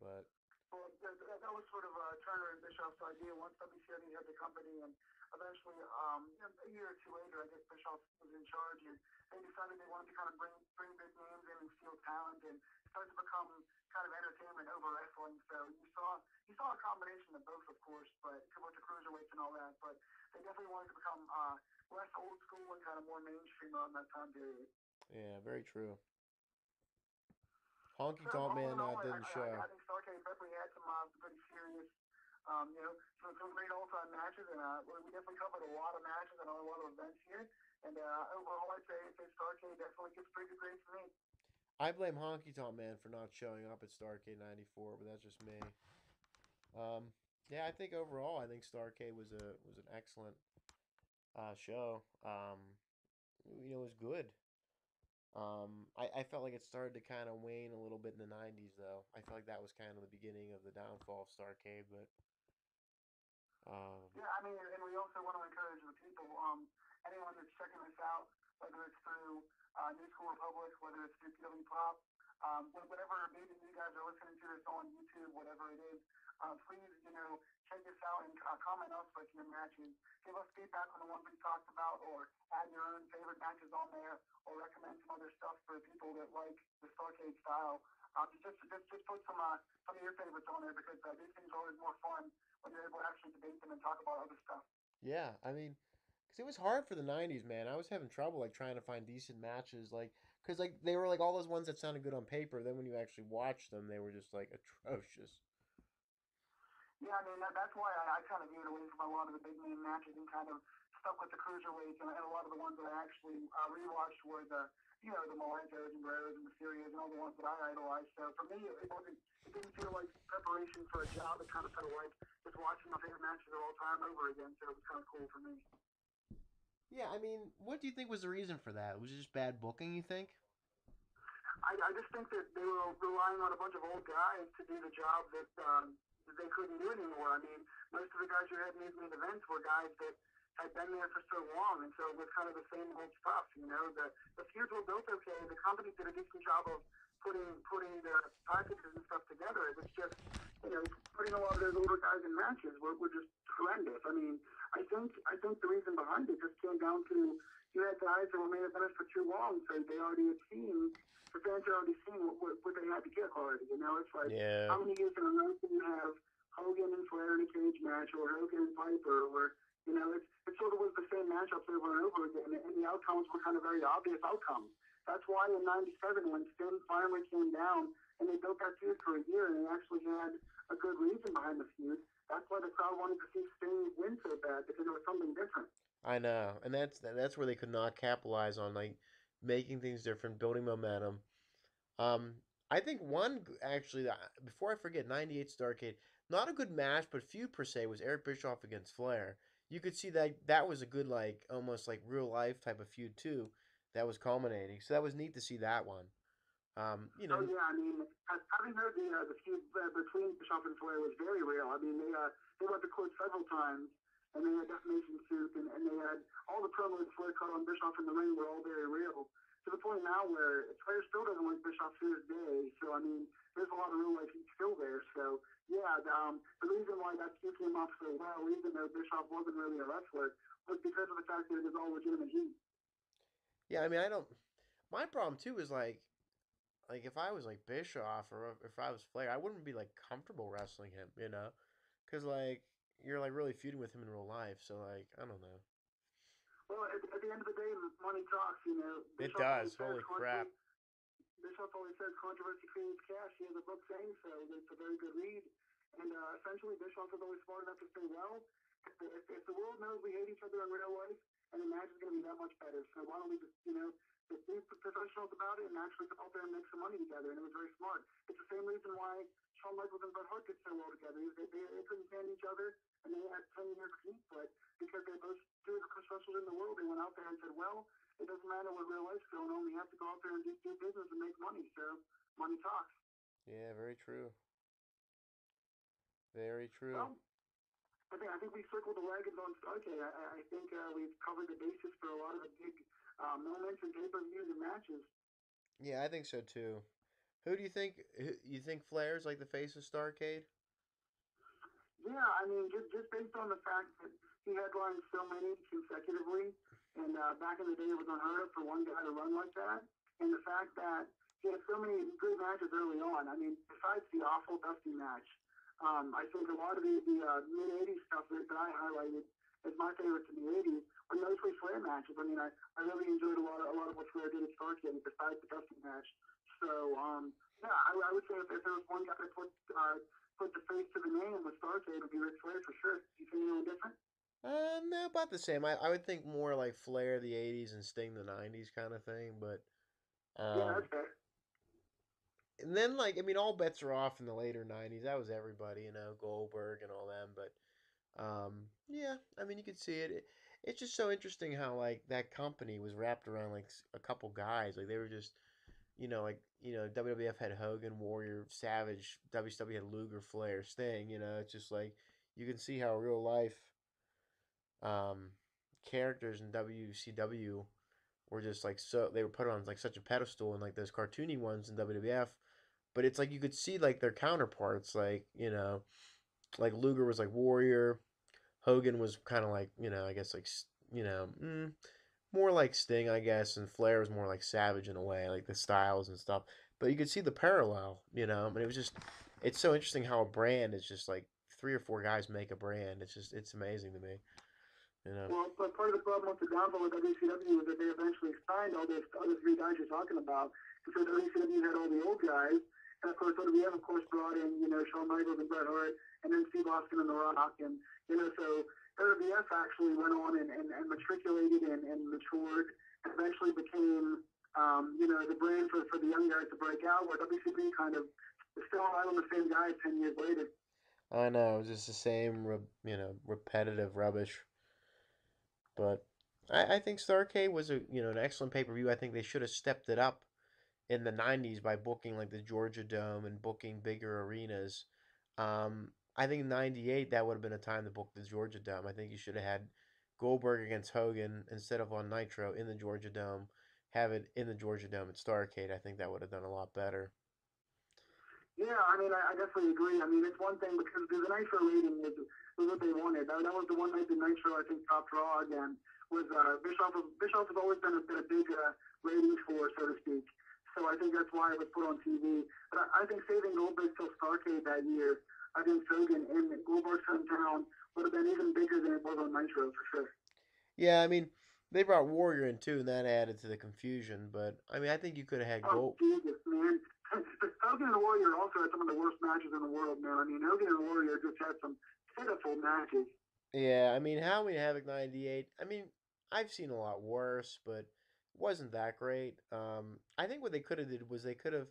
But well, that was sort of Turner and Bischoff's idea once WCW had the company, and eventually, a year or two later, I guess Bischoff was in charge, and they decided they wanted to kind of bring big names in and steal talent, and start to become kind of entertainment over wrestling. So you saw a combination of both, of course, but with the cruiserweights and all that. But they definitely wanted to become less old school and kind of more mainstream around that time period. yeah, very true. Honky So Tonk all Man in all, didn't show. I think Starcade definitely had some pretty serious, some great all-time matches, and we definitely covered a lot of matches and a lot of events here. And overall, I'd say Starcade definitely gets pretty good grades for me. I blame Honky Tonk Man for not showing up at Starcade '94, but that's just me. Um, yeah, I think overall, I think Starcade was an excellent show. It was good. I felt like it started to kind of wane a little bit in the '90s, though. I felt like that was kind of the beginning of the downfall of Starcade, but um, Yeah, I mean, and we also want to encourage the people, anyone that's checking this out, whether it's through New School Republic, whether it's through PW Pop, whatever maybe you guys are listening to this on YouTube, whatever it is, please, check this out and comment us with your matches. Give us feedback on the ones we talked about, or add your own favorite matches on there, or recommend some other stuff for people that like the Starcade style. Just put some of your favorites on there because these things are always more fun when you're able to actually debate them and talk about other stuff. yeah, I mean, because it was hard for the '90s, man. I was having trouble like trying to find decent matches, like because like they were like all those ones that sounded good on paper. Then when you actually watch them, they were just like atrocious. Yeah, I mean that's why I kind of veered away from a lot of the big name matches and kind of stuck with the cruiserweights and a lot of the ones that I actually rewatched were the Malentos and Guerreros and Mysterios and all the ones that I idolized. So for me, it didn't feel like preparation for a job. It kind of felt like just watching my favorite matches of all time over again. So it was kind of cool for me. Yeah, I mean, what do you think was the reason for that? Was it just bad booking? You think? I just think that they were relying on a bunch of old guys to do the job that they couldn't do anymore. I mean, most of the guys who had these main events were guys that had been there for so long, and so it was kind of the same old stuff. The feuds were built okay. The company did a decent job of putting the packages and stuff together. It was just putting a lot of those older guys in matches were just horrendous. I mean, I think the reason behind it just came down to you had guys that were main eventers for too long, so they already had seen, the fans had already seen what they had to get already. You know, it's like, Yeah, how many years in a row can you have Hogan and Flair in a cage match, or Hogan and Piper, or, you know, it sort of was the same matchups over and over again, and the outcomes were kind of very obvious outcomes. That's why in '97, when Sting finally came down and they built that feud for a year, and they actually had a good reason behind the feud, that's why the crowd wanted to see Sting win so bad, because it was something different. I know, and that's where they could not capitalize on like making things different, building momentum. Um, I think actually before I forget, '98 Starrcade, not a good match, but feud per se was Eric Bischoff against Flair. You could see that that was a good like almost like real life type of feud too, that was culminating. So that was neat to see that one. You Oh know, yeah, I mean, having heard the feud between Bischoff and Flair was very real. I mean, they went to court several times, and they had defamation suits, and they had all the promos Flair cut on Bischoff in the ring were all very real. To the point now where Flair still doesn't like Bischoff to this day. So I mean, there's a lot of real life heat still there. So yeah, the reason why that feud came off so well, even though Bischoff wasn't really a wrestler, was because of the fact that it was all legitimate heat. yeah, I mean, I don't. My problem too is like if I was like Bischoff or if I was Flair, I wouldn't be like comfortable wrestling him, you know, because like you're like really feuding with him in real life. So like I don't know. Well, at the end of the day, money talks. You know, It Bischoff always does. says Holy crap. Bischoff always says controversy creates cash. He has a book saying so. It's a very good read. And essentially, Bischoff is always smart enough to say, well, if the world knows we hate each other in real life, and the match is going to be that much better. So why don't we just, you know, just be professionals about it and actually go out there and make some money together? And it was very smart. It's the same reason why Shawn Michaels and Bret Hart did so well together. They couldn't stand each other, and they had 10 years of heat, but because they're both two of the best wrestlers in the world, they went out there and said, well, it doesn't matter what real life's going on. We have to go out there and do business and make money. So money talks. Yeah, very true. Very true. Well, I think we circled the wagons on Starrcade. I think we've covered the basis for a lot of the big moments and pay-per-views and matches. Yeah, I think so too. Who do you think? You think Flair's like the face of Starcade? Yeah, I mean, just based on the fact that he headlined so many consecutively, and back in the day it was unheard of for one guy to run like that, and the fact that he had so many good matches early on. I mean, besides the awful Dusty match, I think a lot of the mid '80s stuff that I highlighted as my favorites in the '80s were mostly Flair matches. I mean, I really enjoyed a lot of what Flair did at Starrcade besides the Dusty match. So yeah, I would say if there was one guy to put the face to the name with Starrcade would be Ric Flair for sure. Do you think anyone different? No, about the same. I would think more like Flair the '80s and Sting the '90s kind of thing. But Yeah, um, that's fair. and then like I mean, all bets are off in the later '90s. That was everybody, you know, Goldberg and all them. But yeah, I mean, you could see it's just so interesting how like that company was wrapped around like a couple guys. Like they were just like WWF had Hogan, Warrior, Savage, WCW had Luger, Flair, Sting. It's just like you can see how real life um, characters in WCW were just like so they were put on like such a pedestal, and like those cartoony ones in WWF. But it's like you could see like their counterparts, like like Luger was like Warrior, Hogan was kind of like I guess like you know. More like Sting, I guess, and Flair was more like Savage in a way, like the styles and stuff. But you could see the parallel, and it was it's so interesting how a brand is just like three or four guys make a brand. It's amazing to me, you know. Well, but part of the problem with the downfall of WCW was that they eventually signed all those other three guys you're talking about. And so WCW had all the old guys. And of course, WWF, of course, brought in, Shawn Michaels and Bret Hart, and then Steve Austin and The Rock. And, so WWF actually went on and matriculated and matured and eventually became, the brand for the young guys to break out, where WCW kind of is still on the same guys 10 years later. I know it's just the same, repetitive rubbish. But I think Starrcade was an excellent pay per view. I think they should have stepped it up in the '90s by booking like the Georgia Dome and booking bigger arenas. I think '98 that would have been a time to book the Georgia Dome. I think you should have had Goldberg against Hogan instead of on Nitro in the Georgia Dome. Have it in the Georgia Dome at Starrcade. I think that would have done a lot better. Yeah, I mean, I definitely agree. I mean, it's one thing because the Nitro rating was what they wanted. That was the one night the Nitro, I think, top draw again was Bischoff. Bischoff has always been a big ratings for, so to speak. So I think that's why it was put on TV. But I think saving Goldberg till Starrcade that year, I think Hogan and Goldberg's hometown would have been even bigger than it was on Nitro for sure. Yeah, I mean, they brought Warrior in too, and that added to the confusion. But I mean, I think you could have had Oh Gold. Jesus, man! But Hogan and Warrior also had some of the worst matches in the world, man. I mean, Hogan and Warrior just had some pitiful matches. Yeah, I mean, Halloween Havoc '98. I mean, I've seen a lot worse, but it wasn't that great. I think what they could have did was they could have.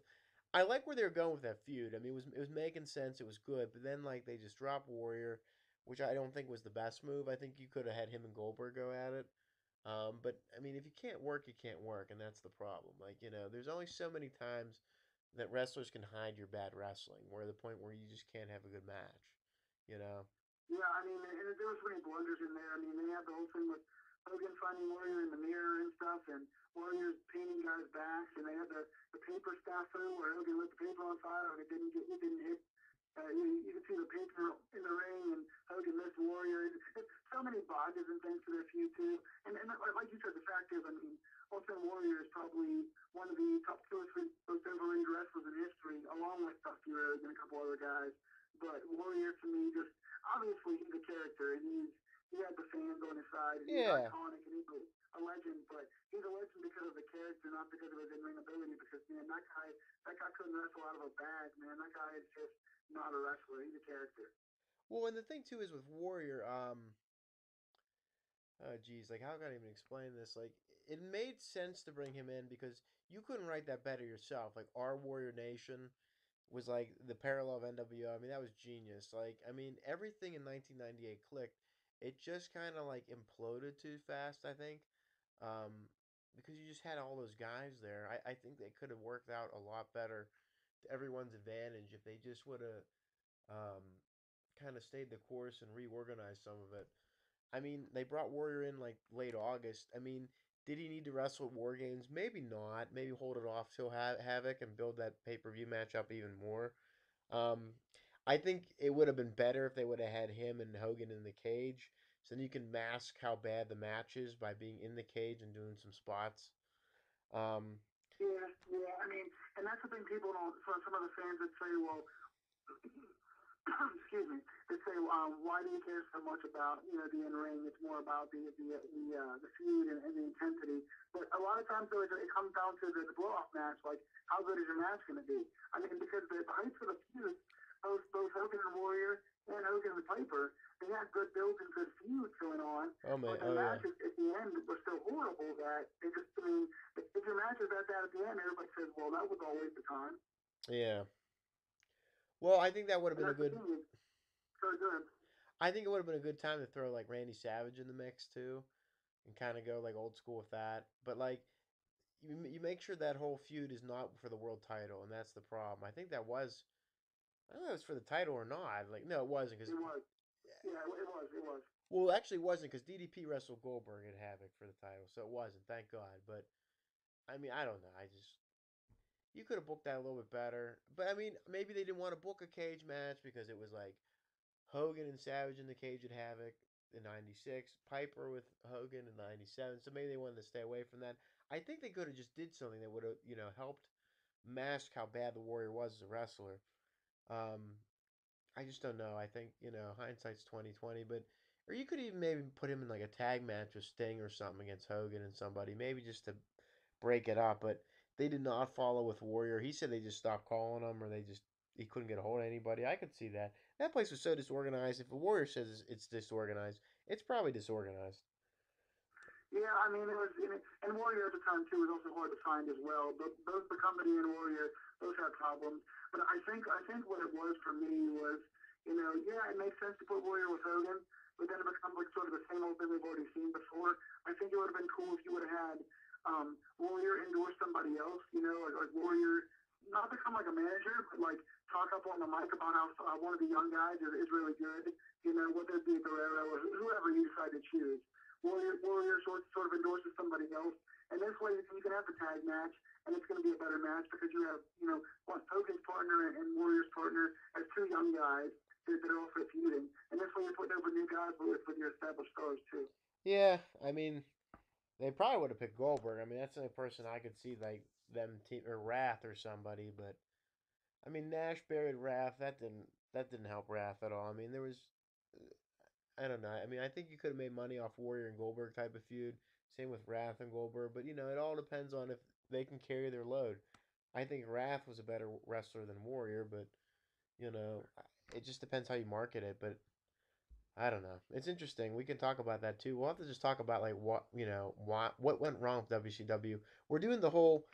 I like where they were going with that feud. I mean, it was making sense. It was good, but then like they just dropped Warrior, which I don't think was the best move. I think you could have had him and Goldberg go at it. But I mean, if you can't work, you can't work, and that's the problem. Like there's only so many times that wrestlers can hide your bad wrestling, where the point where you just can't have a good match. You know. Yeah, I mean, and there was so many blunders in there. I mean, they had the whole thing with Hogan finding Warrior in the mirror and stuff, and Warrior's painting guys' backs, and they had the paper snafu where Hogan lit the paper on fire and it didn't hit. You could see the paper in the ring, and Hogan missed Warrior. It's so many bodges and things to their feud too. And like you said, the fact is, I mean, Ultimate Warrior is probably one of the top two or three most overrated wrestlers in history, along with Dusty Rhodes and a couple other guys. But Warrior to me just obviously he's a character and he had the fans on his side and he's Yeah. iconic and he's a legend, but he's a legend because of the character, not because of his in ring ability. Because man, that guy couldn't wrestle out of a bag, man. That guy is just not a wrestler. He's a character. Well, and the thing too is with Warrior, oh geez, like how can I even explain this? Like it made sense to bring him in because you couldn't write that better yourself. Like our Warrior Nation was like the parallel of NWO. I mean, that was genius. Like, I mean, everything in 1998 clicked. It just kind of like imploded too fast, I think, um, because you just had all those guys there. I think they could have worked out a lot better to everyone's advantage if they just would have um, kind of stayed the course and reorganized some of it. I mean, they brought Warrior in like late August. I mean, did he need to wrestle at War Games? Maybe not. Maybe hold it off till Havoc and build that pay per view match up even more. Um, I think it would have been better if they would have had him and Hogan in the cage. So then you can mask how bad the match is by being in the cage and doing some spots. Um, Yeah, yeah. I mean, and that's the thing people don't. Some of the fans that say, well, excuse me, they say, why do you care so much about the in ring? It's more about the feud and the intensity. But a lot of times, though, it comes down to the blow off match. Like, how good is your match going to be? I mean, because the heights of the feud, both Hogan and Warrior and Hogan and Piper, they had good builds and good feuds going on. oh man, But the oh yeah, matches at the end were so horrible that they just, I mean, if your match is that bad at the end, everybody says, well, that was all waste of time. yeah. Well, I think that would have And been a that's the good. thing is so good. I think it would have been a good time to throw like Randy Savage in the mix too, and kind of go like old school with that. But like you make sure that whole feud is not for the world title, and that's the problem. I think that was I don't know if it was for the title or not. Like no, it wasn't because It was. Yeah, it was. It was. well, actually, it wasn't because DDP wrestled Goldberg at Havoc for the title, so it wasn't. Thank God. But I mean, I don't know. I just you could have booked that a little bit better. But I mean, maybe they didn't want to book a cage match because it was like Hogan and Savage in the cage at Havoc in '96, Piper with Hogan in '97. So maybe they wanted to stay away from that. I think they could have just did something that would have helped mask how bad the Warrior was as a wrestler. Um, I just don't know. I think hindsight's 2020, but or you could even maybe put him in like a tag match with Sting or something against Hogan and somebody, maybe just to break it up. But they did not follow with Warrior. He said they just stopped calling him, or he couldn't get a hold of anybody. I could see that. That place was so disorganized. If a Warrior says it's disorganized, it's probably disorganized. Yeah, I mean, it was, and Warrior at the time too was also hard to find as well. But both the company and Warrior both had problems. But I think what it was for me was, yeah, it makes sense to put Warrior with Hogan, but then it becomes like sort of the same old thing we've already seen before. I think it would have been cool if you would have had Warrior endorse somebody else, like Warrior not become like a manager, but like talk up on the mic about how one of the young guys is really good, whether it be Guerrero or whoever you decide to choose. Warrior sort of endorses somebody else, and this way you can have the tag match, and it's going to be a better match because you have Hogan's partner and Warrior's partner as two young guys that are also feuding, and this way you're putting over new guys with your established stars too. Yeah, I mean, they probably would have picked Goldberg. I mean, that's the only person I could see like them team or Wrath or somebody. But I mean, Nash buried Wrath. That didn't help Wrath at all. I mean, there was I don't know. I mean, I think you could have made money off Warrior and Goldberg type of feud. Same with Wrath and Goldberg. But it all depends on if they can carry their load. I think Wrath was a better wrestler than Warrior, but you know, it just depends how you market it. But I don't know. It's interesting. We can talk about that too. We'll have to just talk about like what went wrong with WCW. We're doing the whole.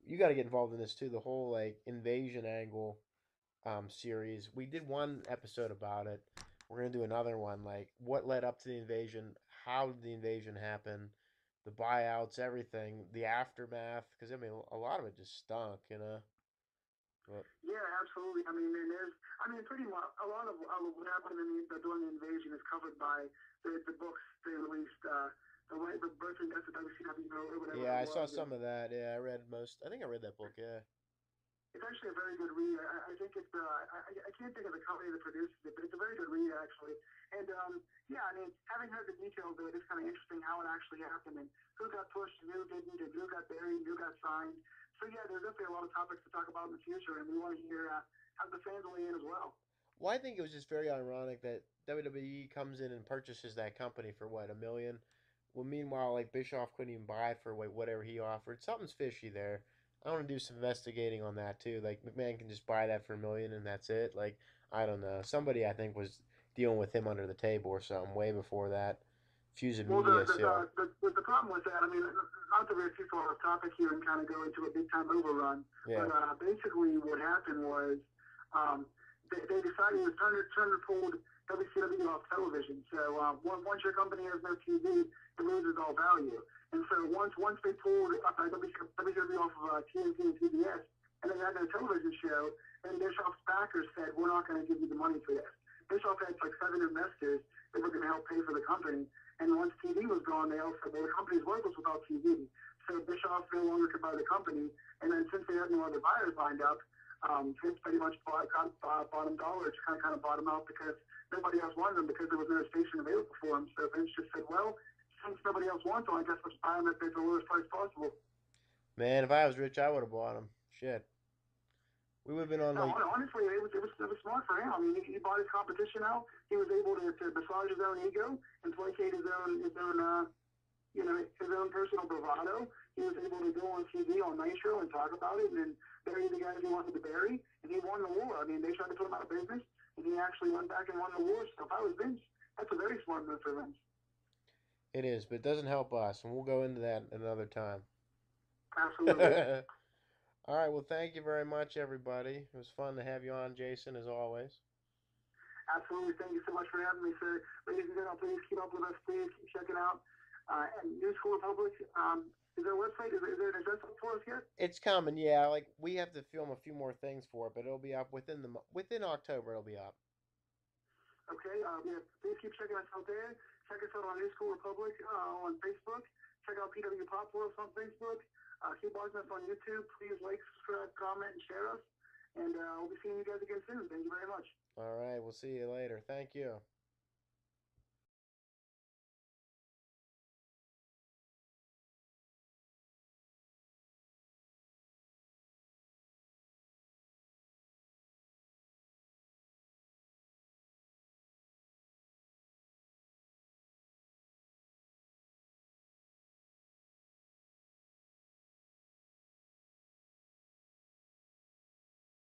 You got to get involved in this too. The whole like invasion angle series. We did one episode about it. We're gonna do another one. Like what led up to the invasion? How did the invasion happen? The buyouts, everything, the aftermath. Because I mean, a lot of it just stunk. But Yeah, absolutely. I mean, and pretty much a lot of what happened during the invasion is covered by the books they released, the birth and death of WCW or whatever yeah, it I saw was, and some of that. Yeah, I read most. I think I read that book. Yeah. it's actually a very good read. I think it's I can't think of the company that produces it, but it's a very good read actually. And yeah, I mean, having heard the details of it, it's kind of interesting how it actually happened and who got pushed, and who didn't, and who got buried, and who got signed. So yeah, there's definitely a lot of topics to talk about in the future, and we want to hear how the fans weigh in as well. Well, I think it was just very ironic that WWE comes in and purchases that company for what, 1 million? Well, meanwhile, like Bischoff couldn't even buy it for whatever he offered. Something's fishy there. I want to do some investigating on that too. Like McMahon can just buy that for 1 million and that's it. Like I don't know. Somebody I think was dealing with him under the table or something way before that. Fusion Well, Media sale. the problem with that, I mean, not to veer too far off topic here and kind of go into a big time overrun, Yeah. but basically what happened was um, they decided it was time to pull WCW off television. So once your company has no TV, it loses all value. And so once they pulled WCW off of TNT and TBS, and they had no television show, and Bischoff's backers said, "We're not going to give you the money for this." Bischoff had like 7 investors that were going to help pay for the company. And once TV was gone, they all said, well, the company's worthless without TV. So Bischoff no longer could buy the company. And then since they had no other buyers lined up, Vince pretty much bottom dollar, kind of bought him out because nobody else wanted him because there was no station available for him. So Vince just said, well, since nobody else wants him, I guess let's buy him at the lowest price possible. Man, if I was rich, I would have bought him. Shit. We would have been on No, like honestly, it was smart for him. I mean, he bought his competition out. He was able to massage his own ego and placate his own personal bravado. He was able to go on TV on Nitro and talk about it and then bury the guys he wanted to bury, and he won the war. I mean, they tried to put him out of business, and he actually went back and won the war. So if I was Vince, that's a very smart move for Vince. it is, but it doesn't help us, and we'll go into that another time. Absolutely. All right. Well, thank you very much, everybody. It was fun to have you on, Jason, as always. Absolutely. Thank you so much for having me, sir. Ladies and gentlemen, please keep up with us. Please keep checking out. And New School Republic, is there a website? Is there an address up for us yet? It's coming, yeah. Like we have to film a few more things for it, but it'll be up within October. It'll be up. Okay, yeah, please keep checking us out there. Check us out on New School Republic on Facebook. Check out PW Pop World on Facebook. Keep watching us on YouTube. Please like, subscribe, comment, and share us. And we'll be seeing you guys again soon. Thank you very much. All right. We'll see you later. Thank you.